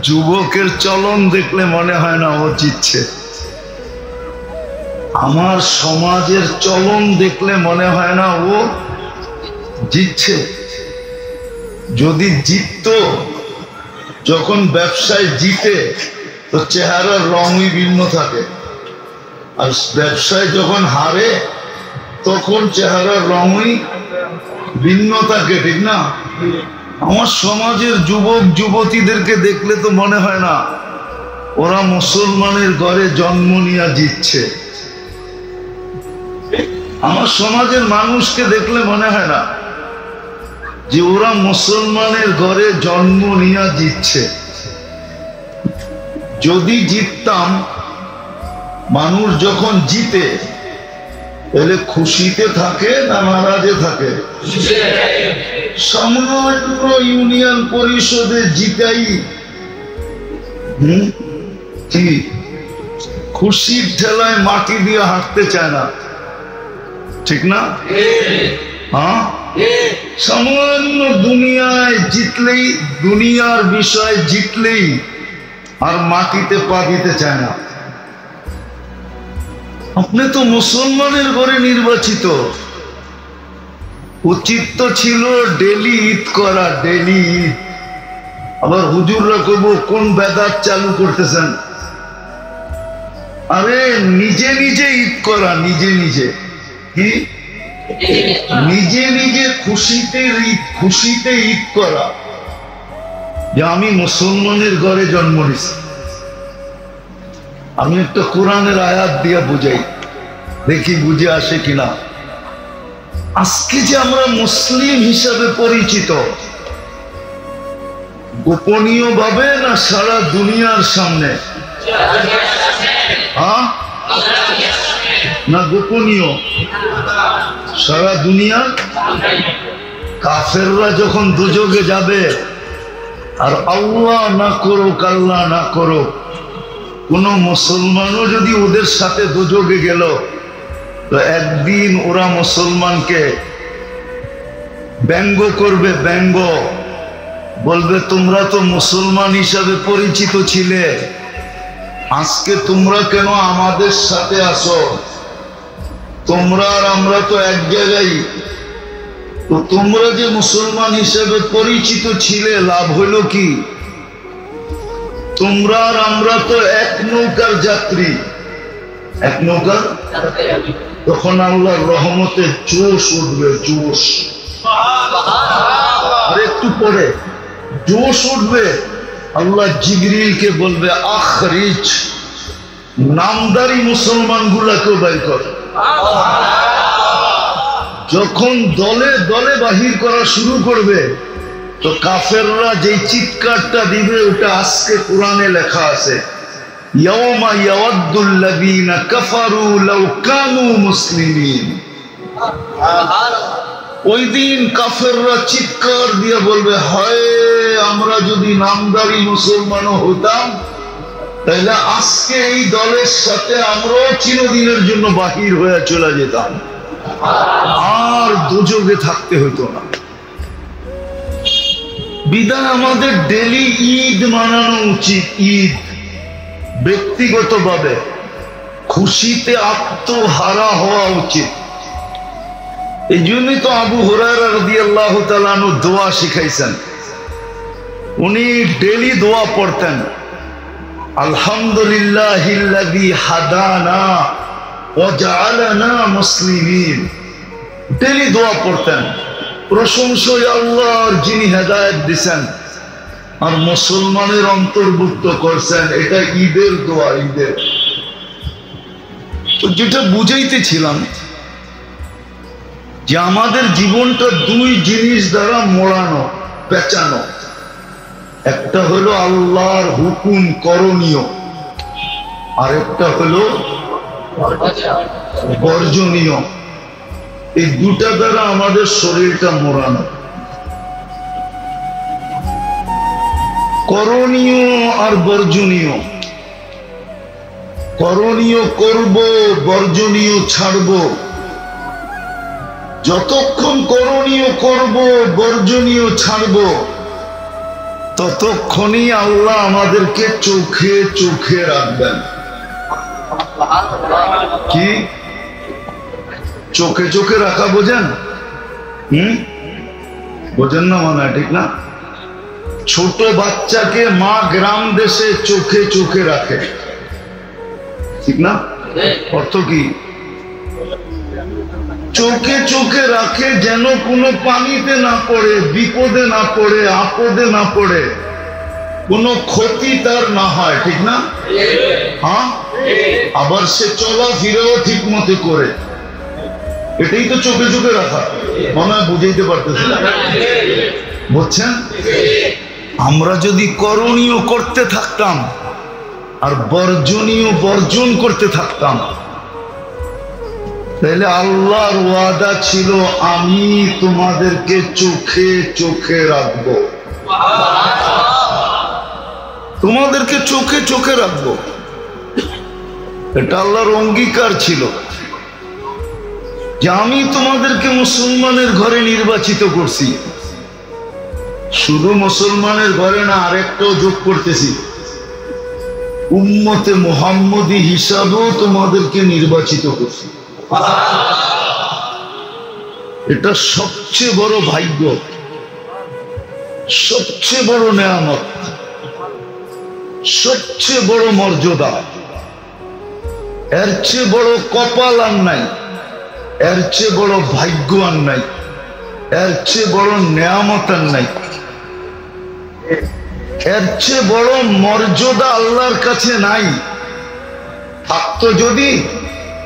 যুবকের চলন দেখলে মনে হয় না ও জিতছে। আমার সমাজের চলন দেখলে মনে হয় না ও জিতছে। যদি জিততো, যখন ব্যবসায় জিতে তো চেহারার রঙই ভিন্ন থাকে, আর ব্যবসায় যখন হারে তখন চেহারার রঙই ভিন্ন থাকে, ঠিক না? আমার সমাজের যুবক যুবতীদেরকে দেখলে তো মনে হয় না ওরা মুসলমানের ঘরে জন্ম নিয়ে জিতছে। আমার সমাজের মানুষকে দেখলে মনে হয় না যে ওরা মুসলমানের ঘরে জন্ম নিয়ে জিতছে। যদি জিততাম, মানুষ যখন জিতে তাহলে খুশিতে থাকে না নারাজে থাকে? সামান্য ইউনিয়ন পরিষদে জিতাই কি খুশির ঠেলায় মাটি দিয়ে হাঁটতে চায় না, ঠিক না? হ্যাঁ, সামান্য দুনিয়ায় জিতলেই, দুনিয়ার বিষয় জিতলেই আর মাটিতে পা দিতে চায় না। আপনি তো মুসলমানের ঘরে নির্বাচিত, উচিত তো ছিল ডেলি ঈদ করা, ডেলি ঈদ। আবার হুজুররা কইব কোন বেদাত চালু করতেছেন। আরে নিজে নিজে ঈদ করা, নিজে নিজে। কি? নিজে নিজে খুশিতে ঈদ, খুশিতে ঈদ করা যে আমি মুসলমানের ঘরে জন্ম নিয়েছি। আমি একটা কোরআনের আয়াত দিয়ে বুঝাই, দেখি বুঝে আসে কিনা। আজকে যে আমরা মুসলিম হিসাবে পরিচিত, গোপনীয় ভাবে না সারা দুনিয়ার সামনে? না গোপনীয়? সারা দুনিয়া। কাফেররা যখন দুজকে যাবে, আর আল্লাহ না করুক, আল্লাহ না করুক, কোন মুসলমানও যদি ওদের সাথে দুজকে গেল, তো একদিন ওরা মুসলমানকে ব্যঙ্গ করবে, ব্যঙ্গ বলবে তোমরা তো মুসলমান হিসাবে পরিচিত ছিলে, আজকে তোমরা কেন আমাদের সাথে আসো? তোমরা আর আমরা তো এক জায়গায়। তো তোমরা যে মুসলমান হিসেবে পরিচিত ছিলে, লাভ হইল কি? তোমরা আর আমরা তো এক নৌকার যাত্রী। এক নৌকা, তখন আল্লাহর রহমতে জোশ উঠবে, জোশ। আর একটু পরে জোশ উঠবে, আল্লাহ জিবরিলকে বলবে আখরিজ, নামদারি মুসলমান গুলাকেও বাইর কর। যখন দলে দলে বাহির করা শুরু করবে, তো কাফেররা যেই চিৎকারটা দিবে, ওটা আজকে কোরআনে লেখা আছে, ইয়াওমা ইয়াওয়াদ্দুল্লাযীনা কাফারু লাউ কানু মুসলিমিন। ওই দিন কাফেররা চিৎকার দিয়ে বলবে, হায় আমরা যদি নামদারি মুসলমানও হতাম, তাহলে আজকে এই দলের সাথে আমরাও চিরদিনের জন্য বাহির হয়ে চলে যেতাম, আর দুযোগে থাকতে হতো না। বিধান আমাদের ডেলি ঈদ মানানো উচিত। ঈদ ব্যক্তিগতভাবে খুশিতে আত্মহারা হওয়া উচিত। এই জন্যই তো আবু হুরায়রা রাদিয়াল্লাহু তাআলা আনহু দোয়া শিখাইছেন। উনি ডেলি দোয়া পড়তেন, আলহামদুলিল্লাহিল্লাযী হাদানা ওয়া জাআলানা মুসলিমিন। ডেলি দোয়া পড়তেন, প্রশংসা আল্লাহর যিনি হেদায়েত দিয়েছেন আর মুসলমানের অন্তর্ভুক্ত করছেন। এটা ঈদের দোয়া, ঈদের। তো যেটা বুঝাইতেছিলাম যে আমাদের জীবনটা দুই জিনিস দ্বারা মোড়ানো, পেঁচানো। একটা হলো আল্লাহর হুকুম করণীয়, আর একটা হলো বর্জনীয়। এই দুটা দ্বারা আমাদের শরীরটা মোড়ানো। করণীয় আর বর্জনীয়। করণীয় করব, বর্জনীয় ছাড়ব। যতক্ষণ করণীয় করব, বর্জনীয় ছাড়ব, ততক্ষণই আল্লাহ আমাদেরকে চোখে চোখে রাখবেন। কি চোখে চোখে রাখা বোঝেন? বোঝেন না মনে হয়, ঠিক না? ছোট বাচ্চাকে মা গ্রাম দেশে চোখে চোখে রাখে, ঠিক না? অর্থ কি? চোখে চোখে রাখে যেন কোনো পানিতে না পড়ে, বিপদে না পড়ে, আপদে না পড়ে, কোনো ক্ষতি তার না হয়, ঠিক না? হ্যাঁ, আবার সে চলাফেরাও ঠিক মতো করে। এটাই তো চোখে চোখে রাখা। মনে হয় বুঝাইতে পারতেছি না, বুঝছেন? আমরা যদি করণীয় করতে থাকতাম আর বর্জনীয় বর্জন করতে থাকতাম, তাহলে আল্লাহর ওয়াদা ছিল, আমি তোমাদেরকে চোখে চোখে রাখবো, তোমাদেরকে চোখে চোখে রাখবো। এটা আল্লাহর অঙ্গীকার ছিল যে আমি তোমাদেরকে মুসলমানের ঘরে নির্বাচিত করছি। শুধু মুসলমানের ঘরে না, আরেকটাও যোগ করতেছি, উম্মতে মুহাম্মদী হিসাবেও তোমাদেরকে নির্বাচিত করছি। এটা সবচেয়ে বড় ভাগ্য, সবচেয়ে বড় নেয়ামত, সবচেয়ে বড় মর্যাদা। এর চেয়ে বড় কপাল আর নাই, এর চেয়ে বড় ভাগ্য আর নাই, এর চেয়ে বড় নেয়ামত আর নাই, এর চেয়ে বড় মর্যাদা আল্লাহর কাছে নাই। থাকতো যদি,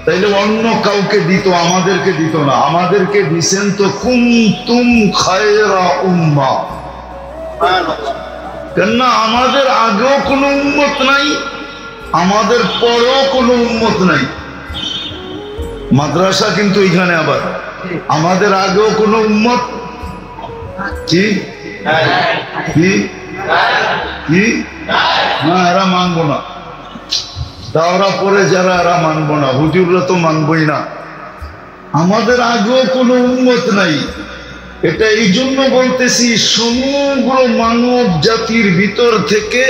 তাইলে অন্য কাউকে দিত, আমাদেরকে দিত না। আমাদেরকে দিছেন তো কুনতুম খায়রা উম্মাহ। কেননা আমাদের আগেও কোনো উম্মত নাই, আমাদের পরেও কোনো উম্মত নাই। মাদ্রাসা কিন্তু এখানে আবার আমাদের আগেও কোনো উম্মত কি কি কি না, এরা মানবো না। দাওরা পরে যারা, এরা মানবো না। হুজুররা তো মানবই না। আমাদের আগেও কোনো উম্মত নাই। এটা এই জন্য বলতেছি, সমগ্র মানব জাতির ভিতর থেকে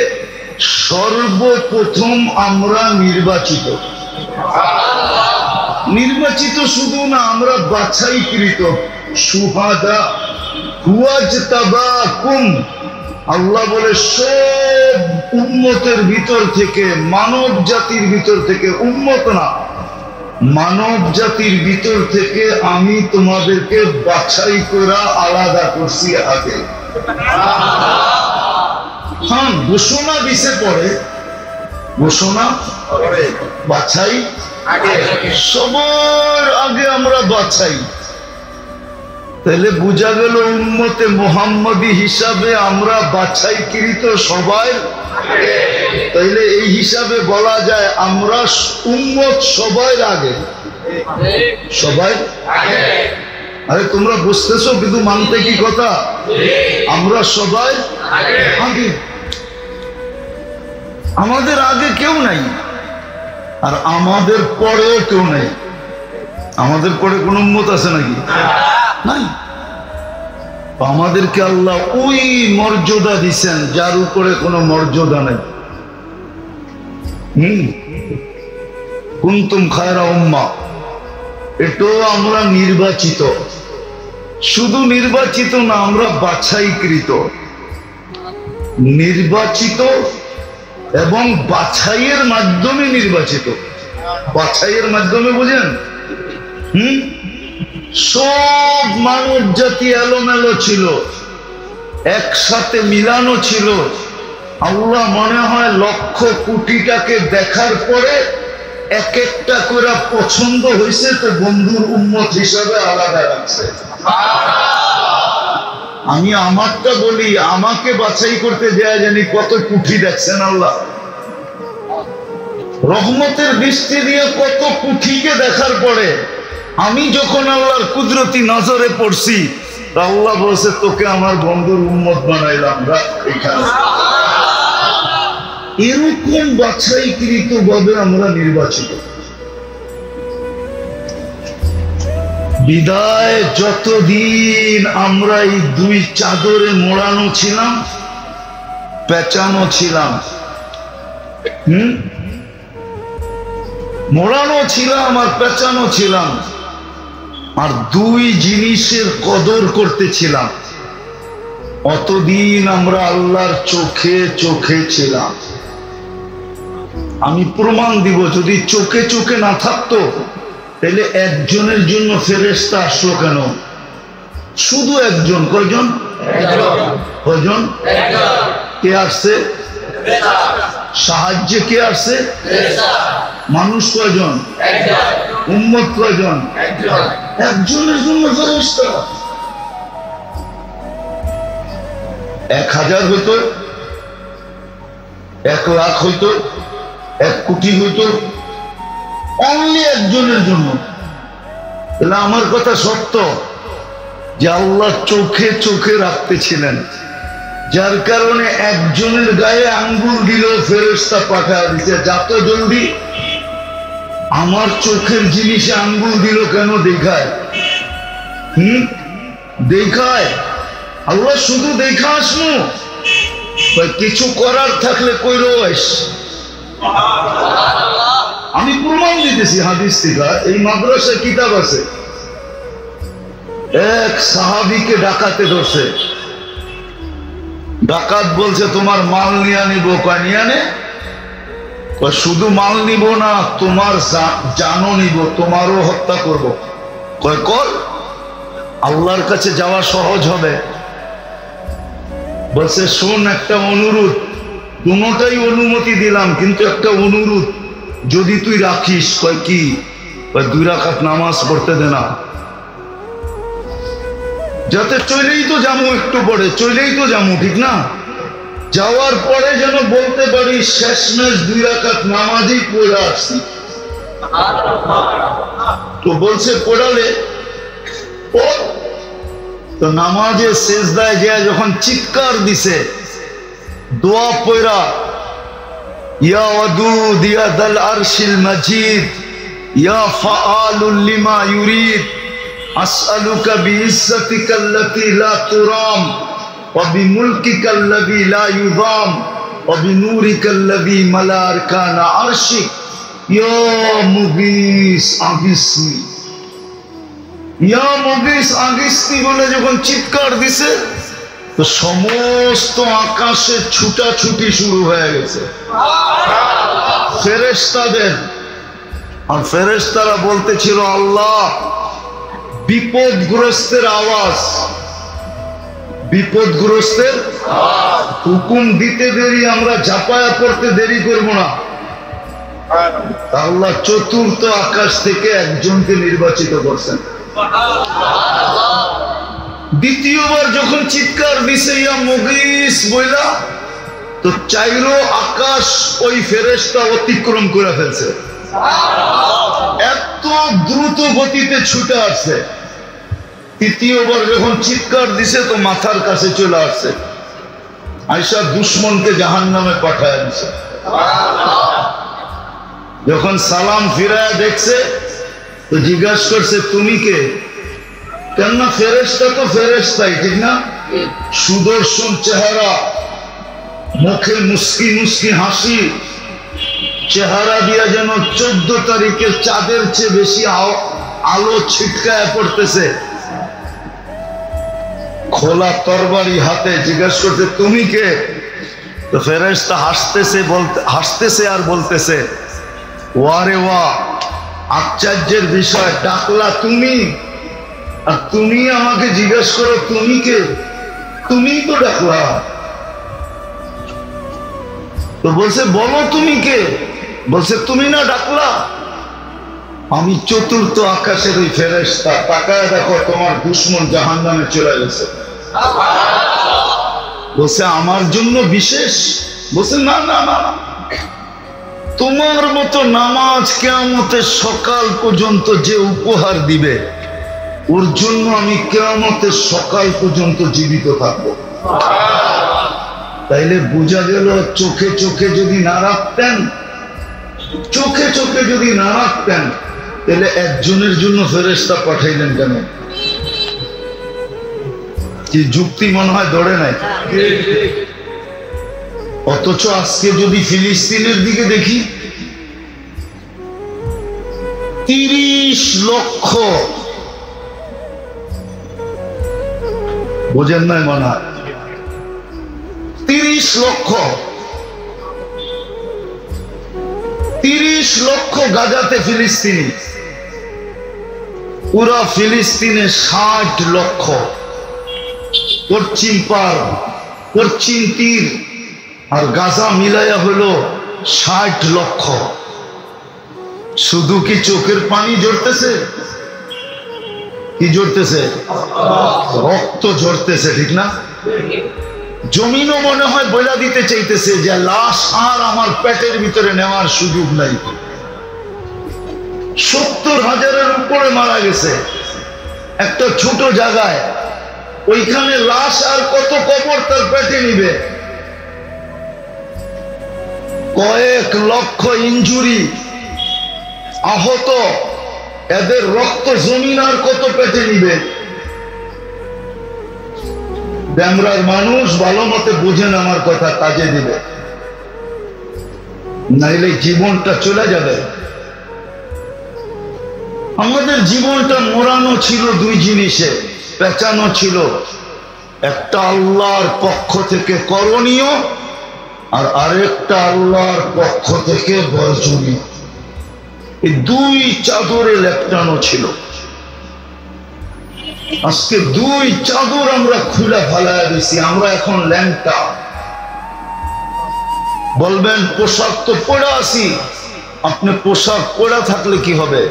সর্বপ্রথম আমরা নির্বাচিত। নির্বাচিত শুধু না, আমরা বাছাইকৃত। সুহাদা হুয়াজতাবাকুম। আল্লাহ বলে সব উম্মতের ভিতর থেকে, মানব জাতির ভিতর থেকে, উম্মত না, মানব জাতির ভিতর থেকে আমি তোমাদেরকে বাছাই করে আলাদা করছি আগে। হ্যাঁ, ঘোষণা দিছে পরে, ঘোষণা বাছাই আগে, সবার আগে আমরা বাছাই। তাহলে বোঝা গেল উম্মতে মুহাম্মাদি হিসাবে আমরা বাছাইকৃত সবাই। তাইলে এই হিসাবে বলা যায় আমরা উম্মত সবাই আগে, সবাই আগে। আরে তোমরা বুঝতেছো কিন্তু মানতে কি কথা? আমরা সবাই আগে, আমাদের আগে কেউ নাই আর আমাদের পরেও কেউ নাই। আমাদের পরে কোন উম্মত আছে নাকি? নাই। আমাদেরকে আল্লাহ ওই মর্যাদা দিচ্ছেন যার উপরে কোনো মর্যাদা নাই। কুনতুম খায়রা উম্মাহ, এটাও আমরা নির্বাচিত। শুধু নির্বাচিত না, আমরা বাছাইকৃত। নির্বাচিত এবং বাছাইয়ের মাধ্যমে নির্বাচিত। বাছাইয়ের মাধ্যমে বুঝেন? সব মানব জাতি এলোমেলো ছিল, একসাথে মিলানো ছিল। আল্লাহ মনে হয় লক্ষ কোটিটাকে দেখার পরে এক একটা করে পছন্দ হয়েছে, তো বন্ধুর উম্মত হিসাবে আলাদা রাখছে। আমি আমারটা বলি, আমাকে বাছাই করতে দেয়া জানি কত কোটি দেখছেন আল্লাহ। রহমতের দৃষ্টি দিয়ে কত কোটিকে দেখার পরে আমি যখন আল্লাহর কুদরতি নজরে পড়ছি, আল্লাহ বলছে তোকে আমার বন্ধুর উম্মত বানাইলাম। এখানে এরকম বাছাইকৃত ভাবে আমরা নির্বাচিত। বিদায় যতদিন আমরা এই দুই চাদরে মোড়ানো ছিলাম, পেঁচানো ছিলাম, মোড়ানো ছিলাম আর পেঁচানো ছিলাম, আর দুই জিনিসের কদর করতেছিলাম, অতদিন আমরা আল্লাহর চোখে চোখে ছিলাম। আমি প্রমাণ দিব, যদি চোখে চোখে না থাকতো তাহলে একজনের জন্য ফেরেশতা আসলো কেন? শুধু একজন। কয়জন? কয়জন? কে আসছে সাহায্যে? কে আসছে? মানুষ কয়জন? উম্মত কয়জন? একজনের জন্য ফেরেশতা। 1000 হইতো, 1 লাখ হইতো, 1 কোটি হইতো, অনলি একজনের জন্য। তাহলে আমার কথা সত্য যে আল্লাহ চোখে চোখে রাখতেছিলেন, যার কারণে একজনের গায়ে আঙ্গুল দিলেও ফেরেশতা পাঠায় দিতে। যত জলদি আমার চোখের জিনিসে আঙ্গুল দিল কেন? দেখায়, দেখায়। আল্লাহ শুধু দেখা আসলো, কিছু করার থাকলে কইরো আইস। আমি প্রমাণ দিতেছি হাদিস থেকে। এই মাদ্রাসায় কিতাব আছে। এক সাহাবীকে ডাকাতে ধরছে। ডাকাত বলছে তোমার মাল নিয়ে নিব। কয় নিয়ে নে? শুধু মাল নিব না, তোমার জানও নিব, তোমারও হত্যা করব। কয় কর, আল্লাহর কাছে যাওয়া সহজ হবে। বলছে শোন, একটা অনুরোধ, দুটোটাই অনুমতি দিলাম, কিন্তু একটা অনুরোধ যদি তুই রাখিস। কয় কি? 2 রাকাত নামাজ পড়তে দে না, যাতে চলেই তো যাবো, একটু পরে চলেই তো যাবো, ঠিক না? যাওয়ার পরে যেন বলতে পারি শেষমেশ 2 রাকাত নামাজই পড়ে আসছি। তো বলছে পড়ালে তো নামাজে সেজদায় যে যখন চিৎকার দিছে, দোয়া পড়া, ইয়া ওয়াদুদ ইয়া দাল আরশিল মাজিদ ইয়া ফাআলুল লিমা ইউরিদ আসআলুকা বিইজ্জাতিকা আল্লাতী লা তুরাম ওয়া বিমুলকিকা আল্লাযী লা ইউযাম ওয়া বিনূরিকা আল্লাযী মালা আরকানা আরশিক ইয়া মুগীস আগিসনি, ইয়া মুগীস আগিসনি বলে যখন চিৎকার দিছে, তো সমস্ত আকাশে ছুটাছুটি শুরু হয়ে গেছে ফেরেশতাদের। আর ফেরেশতারা বলতেছিল আল্লাহ বিপদগ্রস্তের আওয়াজ, বিপদগ্রস্তের হুকুম দিতে দেরি, আমরা ঝাঁপায়া পড়তে দেরি করব না। আল্লাহ চতুর্থ আকাশ থেকে একজনকে নির্বাচিত করছেন। দ্বিতীয়বার যখন চিৎকার দিছে ইয়া মুগীস বইলা, তো চাইরো আকাশ ওই ফেরেশতা অতিক্রম করে ফেলছে, এত দ্রুত গতিতে ছুটে আসছে। তৃতীয়বার যখন চিৎকার দিছে তো মাথার কাছে চলে আসছে, আয়েশা দুশ্মনকে জাহান্নামে পাঠায় দিছে। যখন সালাম ফিরায় দেখছে তো জিজ্ঞাসা করছে তুমি কে? কেননা ফেরেশতা তো ফেরেশতাই, ঠিক না? সুদর্শন চেহারা, মুখে মুস্কি মুস্কি হাসি, চেহারা দিয়া যেন 14 তারিখের চাঁদের চেয়ে বেশি আলো ছিটকায় পড়তেছে। খোলা তরবারি হাতে জিজ্ঞাসা করছে তুমি কে? তো ফেরেশতা হাসতেছে আর বলতেছে ওয়ারে ওয়া, আশ্চর্যের বিষয়, ডাকলা তুমি আর তুমি আমাকে জিজ্ঞাসা করো তুমি কে? তুমি তো ডাকলা। তো বলছে বলো তুমি কে? বলছে তুমি না ডাকলা? আমি চতুর্থ আকাশের ওই ফেরেশতা, তাকায় দেখো তোমার দুশ্মন জাহান্নামে চলে গেছে। বলছে আমার জন্য বিশেষ? বলছে না না না, তোমার মতো নামাজ কিয়ামতের সকাল পর্যন্ত যে উপহার দিবে ওর জন্য আমি কিয়ামতের সকাল পর্যন্ত জীবিত থাকবো। তাইলে বোঝা গেল চোখে চোখে যদি না রাখতেন, চোখে চোখে যদি না রাখতেন তাহলে একজনের জন্য ফেরেশতা পাঠাইলেন কেন? কি যুক্তি মনে হয় ধরে নাই? অথচ আজকে যদি ফিলিস্তিনের দিকে দেখি 30 লক্ষ, বোঝেন নাই মনে হয়, 30 লক্ষ, 30 লক্ষ গাজাতে ফিলিস্তিনি, পুরা ফিলিস্তিনে 60 লক্ষ, পশ্চিম পার পশ্চিম তীর আর গাজা মিলাইয়া হলো 60 লক্ষ। শুধু কি চোখের পানি ঝরতেছে? কি ঝরতেছে? রক্ত ঝরতেছে, ঠিক না? জমিনও মনে হয় বইলা দিতে চাইতেছে যে লাশ আর আমার পেটের ভিতরে নেওয়ার সুযোগ নাই। 70,000-এর উপরে মারা গেছে একটা ছোট জায়গায়, ওইখানে লাশ আর কত কবর তার পেটে নিবে? কয়েক লক্ষ ইনজুরি, আহত, এদের রক্ত জমিন আর কত পেটে নিবে? ড্যামরার মানুষ ভালো মতে বুঝেন আমার কথা, কাজে দিবে, নাইলে জীবনটা চলে যাবে। আমাদের জীবনটা মোড়ানো ছিল দুই জিনিসে, পেঁচানো ছিল, একটা আল্লাহর পক্ষ থেকে করণীয় আর আরেকটা আল্লাহর পক্ষ থেকে বর্জনীয়। এই দুই চাদরে লেপটানো ছিল। আজকে দুই চাদর আমরা খুলে ফেলায় দিছি, আমরা এখন ল্যাংটা। বলবেন পোশাক তো পরে আসি, আপনি পোশাক পরে থাকলে কি হবে?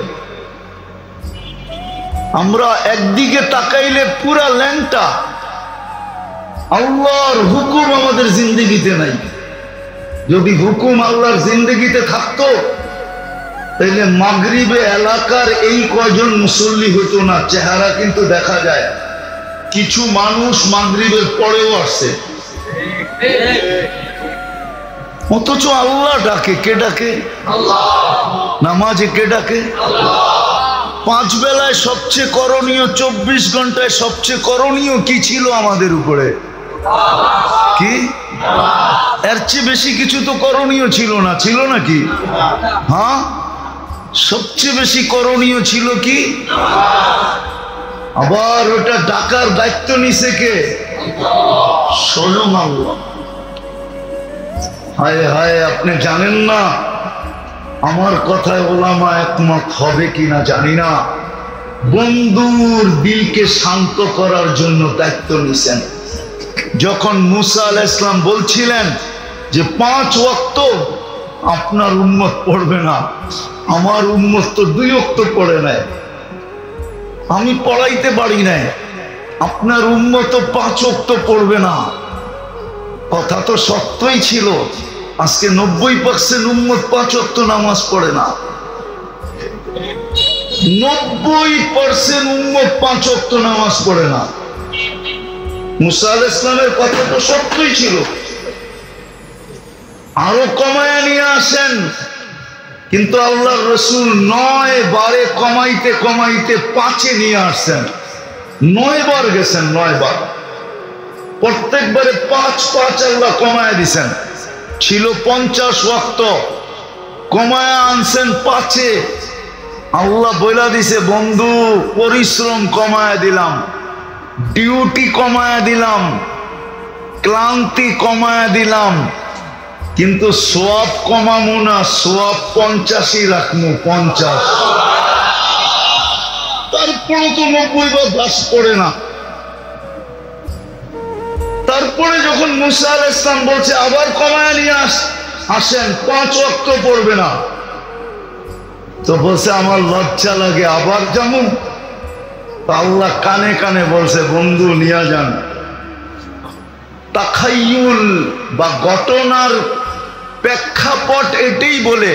আমরা একদিকে তাকাইলে পুরা ল্যাংটা, আল্লাহর হুকুম আমাদের জিন্দেগিতে নাই। যদি হুকুম আল্লাহর জিন্দেগিতে থাকতো তাইলে মাগরিবে এলাকার এই কয়জন মুসল্লি হতো না। চেহারা কিন্তু দেখা যায়, কিছু মানুষ মাগরিবের পরেও আসছে, অথচ আল্লাহ ডাকে। কে ডাকে? নামাজে কে ডাকে? 5 বেলায় সবচেয়ে করণীয়, 24 ঘন্টায় সবচেয়ে করণীয় কি ছিল আমাদের উপরে? কি? এর চেয়ে বেশি কিছু তো করণীয় ছিল না, ছিল নাকি? হ্যাঁ, সবচেয়ে বেশি করণীয় ছিল কি? আবার ওটা ডাকার দায়িত্ব নিছে কে? স্বয়ং আল্লাহ। হায় হায়, আপনি জানেন না আমার কথায় ওলামা একমত হবে কিনা জানি না, বন্ধুর দিলকে শান্ত করার জন্য দায়িত্ব নিছেন। যখন মুসা আলাইহিস সালাম বলছিলেন যে 5 ওয়াক্ত আপনার উম্মত পড়বে না, আমার উম্মত তো 2 ওয়াক্ত পড়ে নাই, আমি পড়াইতে পারি নাই, আপনার উম্মত তো 5 ওয়াক্ত পড়বে না। কথা তো সত্যই ছিল। আজকে 90% উম্মত 5 ওয়াক্ত নামাজ পড়ে না। 90% উম্মত 5 ওয়াক্ত নামাজ পড়ে না। মুসা আলাইহিস সালামের কথা তো সত্যই ছিল, আরো কমায় নিয়ে আসেন, কিন্তু আল্লাহর রাসূল 9 বারে কমাইতে কমাইতে 5-এ নিয়ে আসছেন। 9 বার গেছেন, 9 বার, প্রত্যেকবারে 5 আল্লাহ কমায় দিছেন। ছিল 50 ওয়াক্ত, কমায় আনছেন 5-এ। আল্লাহ বইলা দিছে, বন্ধু পরিশ্রম কমায় দিলাম, ডিউটি কমায় দিলাম, ক্লান্তি কমায় দিলাম, কিন্তু সওয়াব কমামু না, সওয়াব 50-ই রাখমু, 50। তারপরে তো 90 বার বাস করে না। তারপরে যখন মুসা আলাইহিস সালাম বলছে আবার কমায় নিয়ে আসেন, 5 ওয়াক্ত পড়বে না, তো বলছে আমার লজ্জা লাগে, আবার যেমন আল্লাহ কানে কানে বলছে, বন্ধু নিয়ে যান। তাখাইয়ুল বা ঘটনার প্রেক্ষাপট এটাই বলে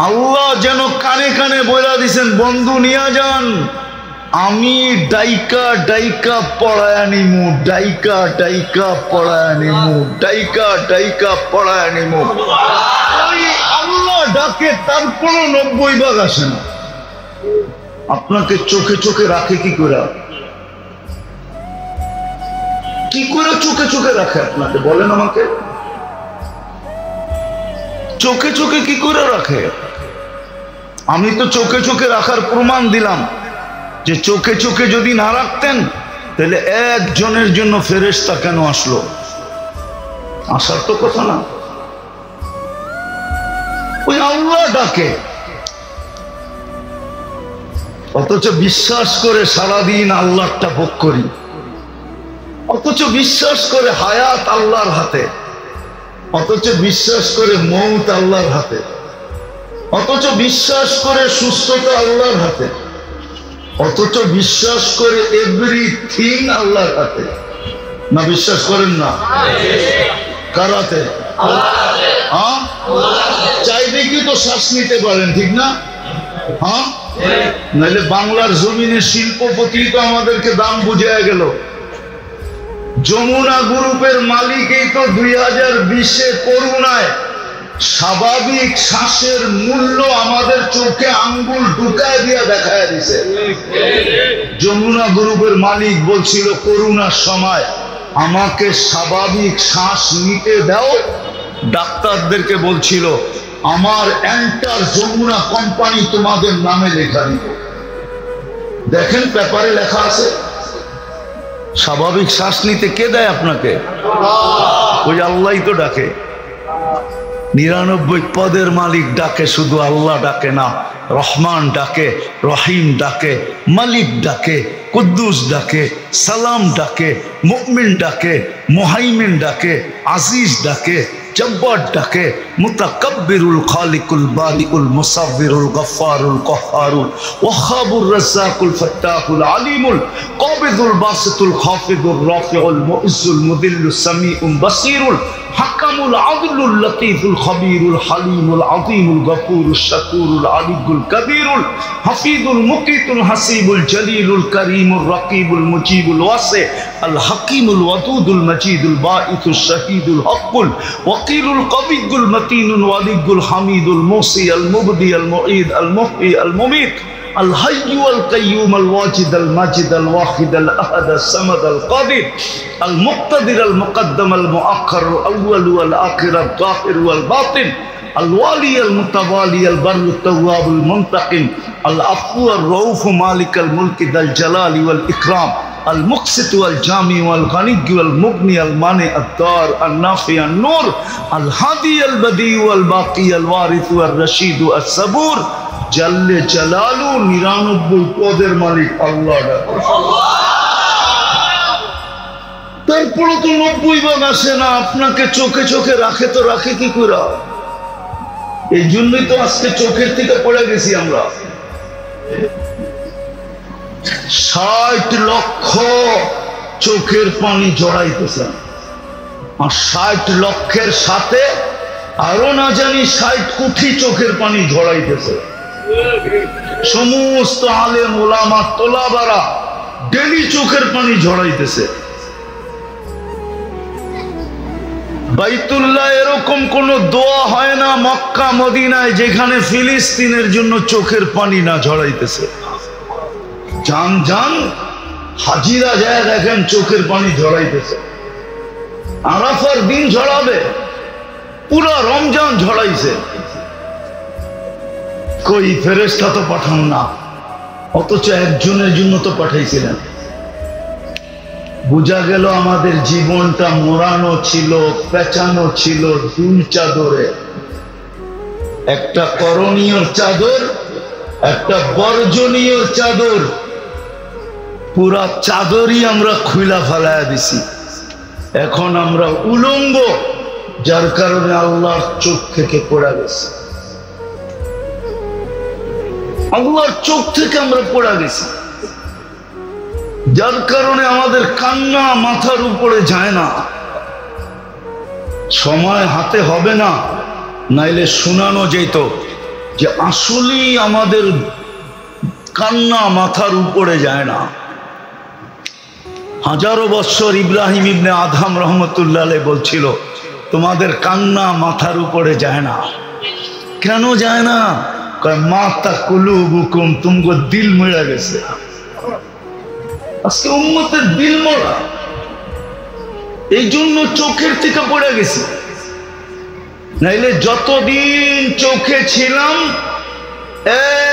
আল্লাহ যেন কানে কানে বইলা দিছেন, বন্ধু নিয়ে যান, আমি ডাইকা ডাইকা পড়ায় নিমু, ডাইকা ডাইকা পড়ায় নিমু, ডাইকা ডাইকা পড়ায় নিমু। আল্লাহ ডাকে, তারপরও 90 ভাগ আসে না। আপনাকে চোখে চোখে রাখে কি করে? কি করে চোখে চোখে রাখে আপনাকে বলেন আমাকে? চোখে চোখে কি করে রাখে? আমি তো চোখে চোখে রাখার প্রমাণ দিলাম যে চোখে চোখে যদি না রাখতেন তাহলে একজনের জন্য ফেরেশতা কেন আসলো? আসার তো কথা না। ওই আল্লাহ ডাকে, অথচ বিশ্বাস করে সারাদিন আল্লাহটা ভোগ করি, অথচ বিশ্বাস করে হায়াত আল্লাহর হাতে, অথচ বিশ্বাস করে মৌত আল্লাহর হাতে, অথচ বিশ্বাস করে সুস্থতা আল্লাহর হাতে, অথচ বিশ্বাস করে এভরিথিং আল্লাহর হাতে। না বিশ্বাস করেন না? কার হাতে? হ্যাঁ, চাইলে কি তো শ্বাস নিতে পারেন, ঠিক না? হ্যাঁ, নাহলে বাংলার জমিনে শিল্পপতি তো আমাদেরকে দাম বুঝিয়ে গেল। যমুনা গ্রুপের মালিকই তো 2020-এ করোনায় স্বাভাবিক শ্বাসের মূল্য আমাদের চোখে আঙ্গুল ঢুকায় দিয়ে দেখায় দিছে। যমুনা গ্রুপের মালিক বলছিল করোনার সময়, আমাকে স্বাভাবিক শ্বাস নিতে দাও। ডাক্তারদেরকে বলছিল, আমার এন্টার যমুনা কোম্পানি তোমাদের নামে লেখা দিব। দেখেন পেপারে লেখা আছে। স্বাভাবিক শ্বাস নিতে কে দেয় আপনাকে? ওই আল্লাহই তো ডাকে। 99 পদের মালিক ডাকে, শুধু আল্লাহ ডাকে না। রহমান ডাকে, রহিম ডাকে, মালিক ডাকে, কুদ্দুস ডাকে, সালাম ডাকে, মুমিন ডাকে, মুহাইমিন ডাকে, আজিজ ডাকে, জব্বার ডাকে, মুতাকাব্বিরুল খালিকুল বারিউল মুসাব্বিরুল গফফারুল কহ্হারুল ওয়াহাবুর রাজ্জাকুল ফাত্তাহুল আলিমুল কাবিদুল বাসিতুল খাফিদুর রাফিউল মুইজ্জুল মুদিল্লুস সামিউল বাসিরুল হাকামুল আদলুল লতীফুল খবীরুল হালিমুল আযীমুল গফুরুশ শাকুরুল আলিয়ুল কবীরুল হাফিজুল মুকিতুল হাসিবুল জলিলুল করিমুর রকিবুল মুজিবুল ওয়াসি আল হাকিমুল ওয়াদুদুল মজিদুল বাঈসুশ শাহীদুল হকুল ওয়াকিলুল কবিয়ুল মতিনুল ওয়ালিয়ুল হামিদুল মুসি আল মুবদি আল মুঈদ আল মুহয়ি আল মুমীত الحي والقيوم الواجد الماجد الواحد الأحد الصمد القادر المقتدر المقدم المؤخر الأول والآخر الظاهر والباطن الوالي المتوالي البر التواب المنتقم العفو الرؤوف مالك الملك ذا الجلال والإكرام المقسط والجامع والغني والمغني المانع الضار النافع النور الهادي البديع والباقي الوارث والرشيد الصبور جل جلاله 99 পদের মালিক আল্লাহ। তারপরে তো 90 ভাগ আসে না, আপনাকে চোখে চোখে রাখে তো রাখে কি করে? এই জন্যই তো আজকে চোখের থেকে পড়ে গেছি আমরা। 60 লক্ষ চোখের পানি জড়াইতেছে, আর 60 লক্ষের সাথে আরো না জানি 60 কোটি চোখের পানি ঝড়াইতেছে। সমস্ত আলেম ওলামা তোলাবারা ডেলি চোখের পানি ঝড়াইতেছে। বাইতুল্লাহ এরকম কোন দোয়া হয় না মক্কা মদিনায় যেখানে ফিলিস্তিনের জন্য চোখের পানি না ঝড়াইতেছে। জান জান হাজিরা যায় দেখেন চোখের পানি ঝড়াইতেছে। আরাফার দিন ঝড়াবে, পুরা রমজান ঝড়াইছে। কই ফেরেশতা তো পাঠান না, অথচ একজনের জন্য তো পাঠাইছিলেন। বোঝা গেল আমাদের জীবনটা মোড়ানো ছিল, পেঁচানো ছিল দুই চাদরে, একটা করণীয় চাদর, একটা বর্জনীয় চাদর। পুরা চাদরই আমরা খুইলা ফেলাইয়া দিছি। এখন আমরা উলঙ্গ, যার কারণে আল্লাহর চোখ থেকে পড়া গেছে। আল্লাহর চোখ থেকে আমরা পড়া গেছি, যার কারণে আমাদের কান্না মাথার উপরে যায় না। সময় হাতে হবে না, নাইলে শোনানো যেত যে আসলেই আমাদের কান্না মাথার উপরে যায় না। হাজারো বৎসর ইব্রাহিম ইবনে আদম রহমতুল্লাহ আলাইহি বলছিল তোমাদের কান্না মাথার উপরে যায় না। কেন যায় না? মাতা কুলুবুকুম, তুমগো দিল মরে গেছে। আজকে উম্মতের দিল মরা, এই জন্য চোখের থেকে পড়ে গেছে। নাইলে যতদিন চোখে ছিলাম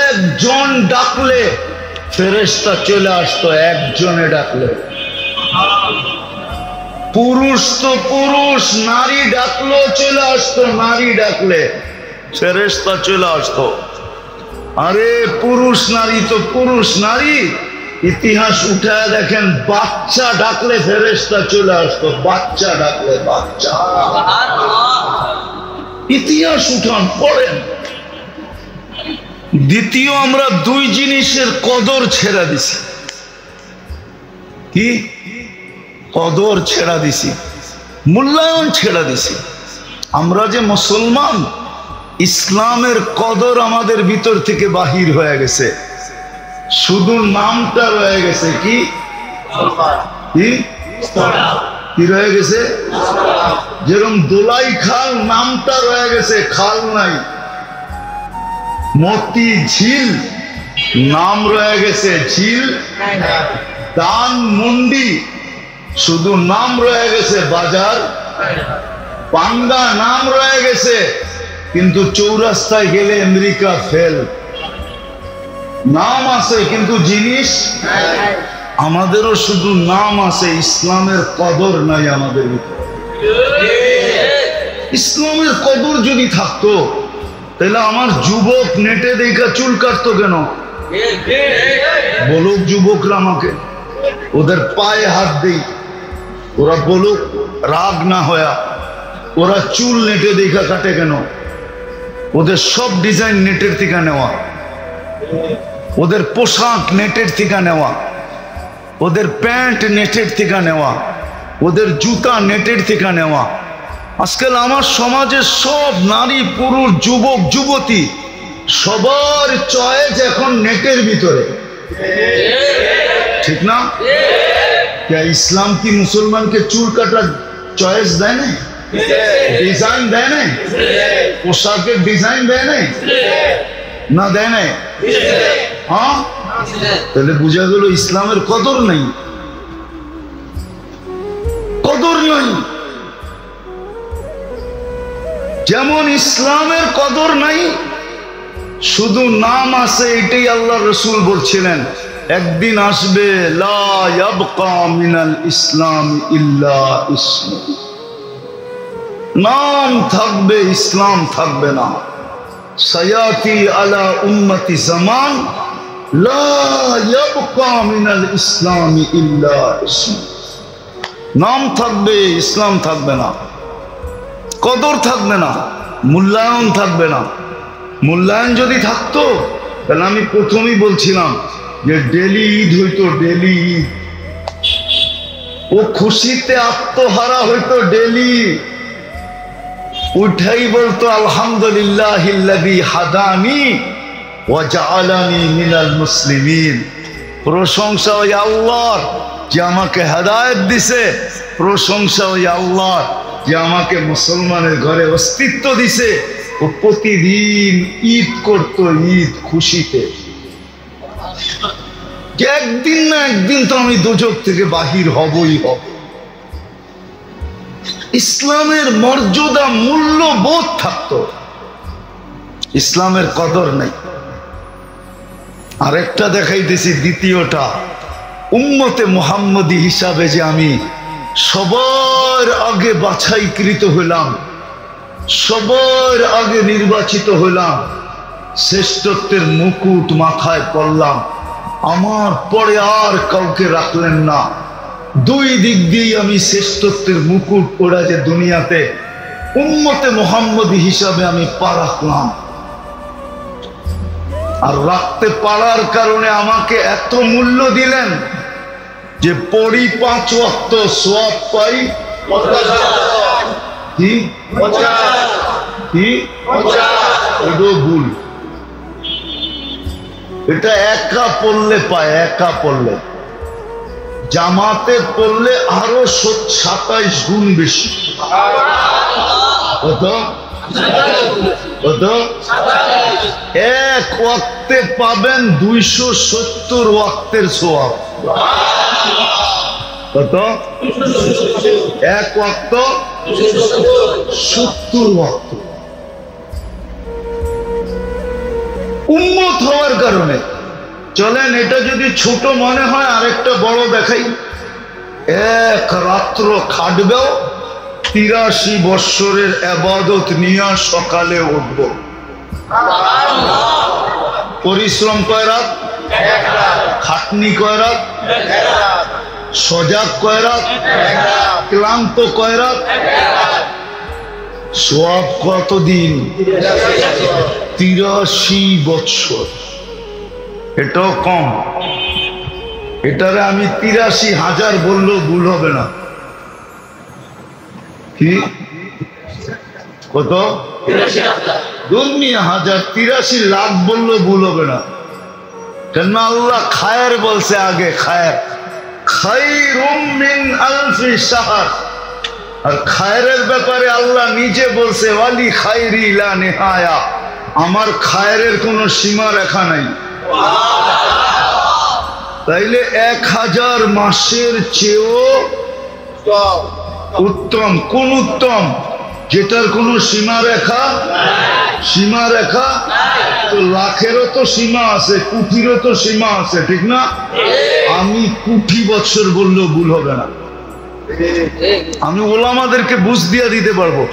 একজন ডাকলে ফেরেশতা চলে আসতো, একজনে ডাকলে। পুরুষ তো পুরুষ, নারী ডাকলো চলে আসতো, নারী ডাকলে ফেরেশতা চলে আসতো। আরে পুরুষ নারী তো পুরুষ নারী, ইতিহাস উঠায় দেখেন বাচ্চা ডাকলে ফেরেশতা চলে আসতো, বাচ্চা ডাকলে বাচ্চা। ইতিহাস উঠান পড়েন। দ্বিতীয়, আমরা দুই জিনিসের কদর ছেড়ে দিছি। কি কদর ছেড়ে দিছি? মূল্যায়ন ছেড়ে দিছি। আমরা যে মুসলমান, ইসলামের কদর আমাদের ভিতর থেকে বাহির হয়ে গেছে, শুধু নামটা রয়ে গেছে। কি কি রয়ে গেছে? যেরকম দোলাই খাল নামটা রয়ে গেছে, খাল নাই। মতি ঝিল নাম রয়ে গেছে, ঝিল। দান মন্ডি শুধু নাম রয়ে গেছে, বাজার। পাঙ্গা নাম রয়ে গেছে, কিন্তু চৌরাস্তায় গেলে আমেরিকা ফেল। নাম আছে কিন্তু জিনিস। আমাদেরও শুধু নাম আছে, ইসলামের কদর নাই আমাদের ভিতরে। ইসলামের কদর যদি থাকতো তাহলে আমার যুবক নেটে দেখা চুল কাটতো কেন? বলুক যুবকরা আমাকে, ওদের পায়ে হাত দেই, ওরা বলুক রাগ না হয়া ওরা চুল নেটে দেখা কাটে কেন? ওদের সব ডিজাইন নেটের থেকে নেওয়া, ওদের পোশাক নেটের থেকে নেওয়া, ওদের প্যান্ট নেটের থেকে নেওয়া, ওদের জুতা নেটের থেকে নেওয়া। আজকাল আমার সমাজের সব নারী পুরুষ যুবক যুবতী সবার চয়েস এখন নেটের ভিতরে, ঠিক না? ইসলাম কি মুসলমানকে চুল কাটার চয়েস দেয় না? ডিজাইন দেয় না? পোশাকের ডিজাইন দেয় না? না দেয় না? হ্যাঁ, তাহলে বোঝা গেল ইসলামের কদর নেই, কদর নেই। যেমন ইসলামের কদর নাই, শুধু নাম আছে। এটাই আল্লাহ রসুল বলছিলেন একদিন আসবে লা ইয়াবকা মিনাল ইসলাম ইল্লা ইসম, নাম থাকবে ইসলাম থাকবে না। সায়াতি আলা উম্মতি জামান লা ইয়াবকা মিনাল ইসলাম ইল্লা ইসম, নাম থাকবে ইসলাম থাকবে না, কদর থাকবে না, মূল্যায়ন থাকবে না। মূল্যায়ন যদি থাকতো তাহলে আমি প্রথমেই বলছিলাম যে ডেলি ঈদ হইতো, ডেলি ঈদ। ও খুশিতে আত্মহারা হইতো ডেলি, উঠাই বলতো আলহামদুলিল্লাহিল্লাযী হাদানি ওয়া জাআলানি মিনাল মুসলিমিন। প্রশংসা ওই আল্লাহর যে আমাকে হেদায়েত দিছে, প্রশংসা ওই আল্লাহর যে আমাকে মুসলমানের ঘরে অস্তিত্ব দিছে। ও প্রতিদিন ঈদ করতো, ঈদ খুশিতে। একদিন না একদিন তো আমি দোজখ থেকে বাহির হবই হব। ইসলামের মর্যাদা মূল্যবোধ থাকতো, ইসলামের কদর নাই। আরেকটা দেখাইতেছি, দ্বিতীয়টা, উম্মতে মুহাম্মদী হিসাবে যে আমি সবার আগে বাছাইকৃত হইলাম, সবার আগে নির্বাচিত হইলাম, শ্রেষ্ঠত্বের মুকুট মাথায় পড়লাম, আমার পরে আর কাউকে রাখলেন না। দুই দিক দিয়ে আমি শ্রেষ্ঠত্বের মুকুট পড়া যে দুনিয়াতে উম্মতে মুহাম্মদী হিসাবে আমি পা রাখলাম। আর রাখতে পারার কারণে আমাকে এত মূল্য দিলেন যে পড়ি 5 ওয়াক্ত সওয়াব পাই 50 ভুল। এটা একা পড়লে পায়, একা পড়লে। জামাতে পড়লে আরো 27 গুণ বেশি। কত কত? এক ওয়াক্তে পাবেন 270 ওয়াক্তের সওয়াব। কত? এক ওয়াক্ত 70 ওয়াক্ত। উম্মত হওয়ার কারণে। চলেন, এটা যদি ছোট মনে হয় আরেকটা বড় দেখাই। এক রাত্র খাটবেও, 83 বৎসরের ইবাদত নিয়ে সকালে উঠব। পরিশ্রম কয় রাত? খাটনি কয় রাত? সজাগ কয় রাত? ক্লান্ত কয় রাত? সওয়াব কতদিন? 83 বৎসর। এটাও কম। এটারে আমি 83,000 বললেও ভুল হবে না। কি কত? 83 লাখ বললেও ভুল হবে না। কেন আল্লাহ খায়ের বলছে আগে, খায়ের খায়রুম মিন আলফি শাহর। আর খায়ের ব্যাপারে আল্লাহ নিজে বলছে ওয়ালি খায়রি লা নিহায়া, আমার খায়ের কোনো সীমা রেখা নাই। তাইলে 1000 মাসের চেয়েও উত্তম। কোন উত্তম? যেটার কোনো সীমা রেখা, সীমা রেখা তো লাখেরও তো সীমা আছে, কোটিরও তো সীমা আছে, ঠিক না? আমি কোটি বছর বললেও ভুল হবে না। আমি ওলামাদেরকে বুঝ দিয়া দিতে পারবো।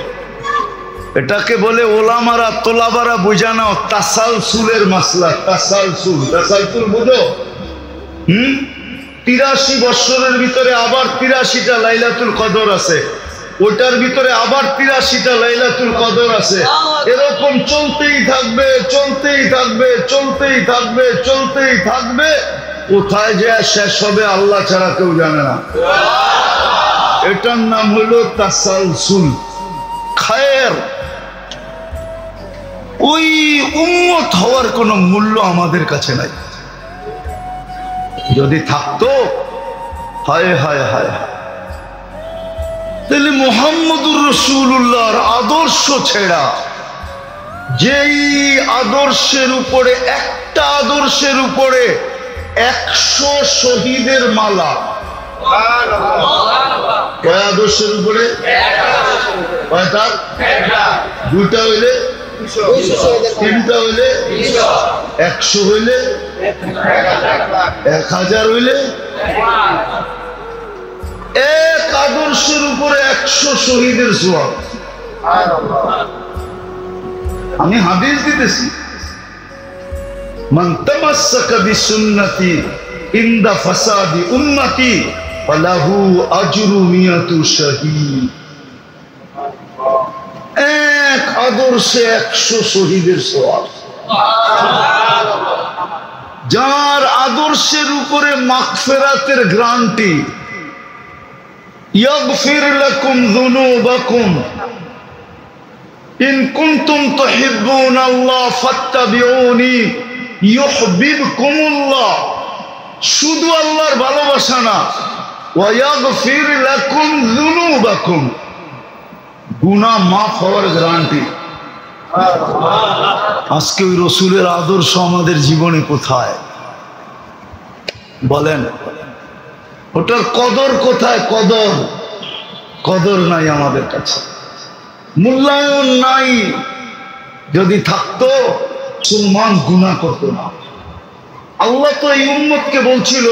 এটাকে বলে ওলামারা তোলাবারা বুঝা নাও তাসালসুলের মাসলা। তাসালসুল, তাসালসুল বুঝো? 83 বৎসরের ভিতরে আবার 83টা লাইলাতুল কদর আছে, ওইটার ভিতরে আবার 83টা লাইলাতুল কদর আছে। এরকম চলতেই থাকবে, চলতেই থাকবে, চলতেই থাকবে, চলতেই থাকবে। কোথায় যে শেষ হবে আল্লাহ ছাড়া কেউ জানে না। এটার নাম হলো তাসালসুল, খায়ের। ওই উম্মত হওয়ার কোনো মূল্য আমাদের কাছে নাই। যদি থাকতো, হায় হায় হায়, তাহলে মুহাম্মদুর রাসূলুল্লাহর আদর্শ ছেড়া, যেই আদর্শের উপরে, একটা আদর্শের উপরে 100 শহীদের মালা। কয় আদর্শের উপরে? কয়টা? দুটা হইলে তিনটা হইলে 100 হইলে 1000 হইলে এক আদর্শের উপরে 100 শহীদের সওয়াব। আমি হাদিস দিতেছি, মান তামাসসাকা বিসুন্নতি ইনদা ফাসাদি উম্মতি ফালাহু আজরু মিয়াতু শাহীদ। এক আদর্শে 100 শহীদের সওয়াব। যার আদর্শের উপরে মাগফিরাতের গ্যারান্টি, ইয়াগফির লাকুম যুনুবাকুম ইন কুনতুম তুহিব্বুনাল্লাহ ফাত্তাবিউনি ইউহিব্বুকুমুল্লাহ। শুধু আল্লাহর ভালোবাসা না, ওয়া ইয়াগফির লাকুম যুনুবাকুম, গুনাহ মাফ হওয়ার গ্যারান্টি। আজকে ওই রসুলের আদর্শ আমাদের জীবনে কোথায় বলেন? ওটার কদর কোথায়? কদর নাই আমাদের কাছে, মূল্যায়ন নাই। যদি থাকতো মুসলমান গুনাহ করতো না। আল্লাহ তো এই উম্মতকে বলছিল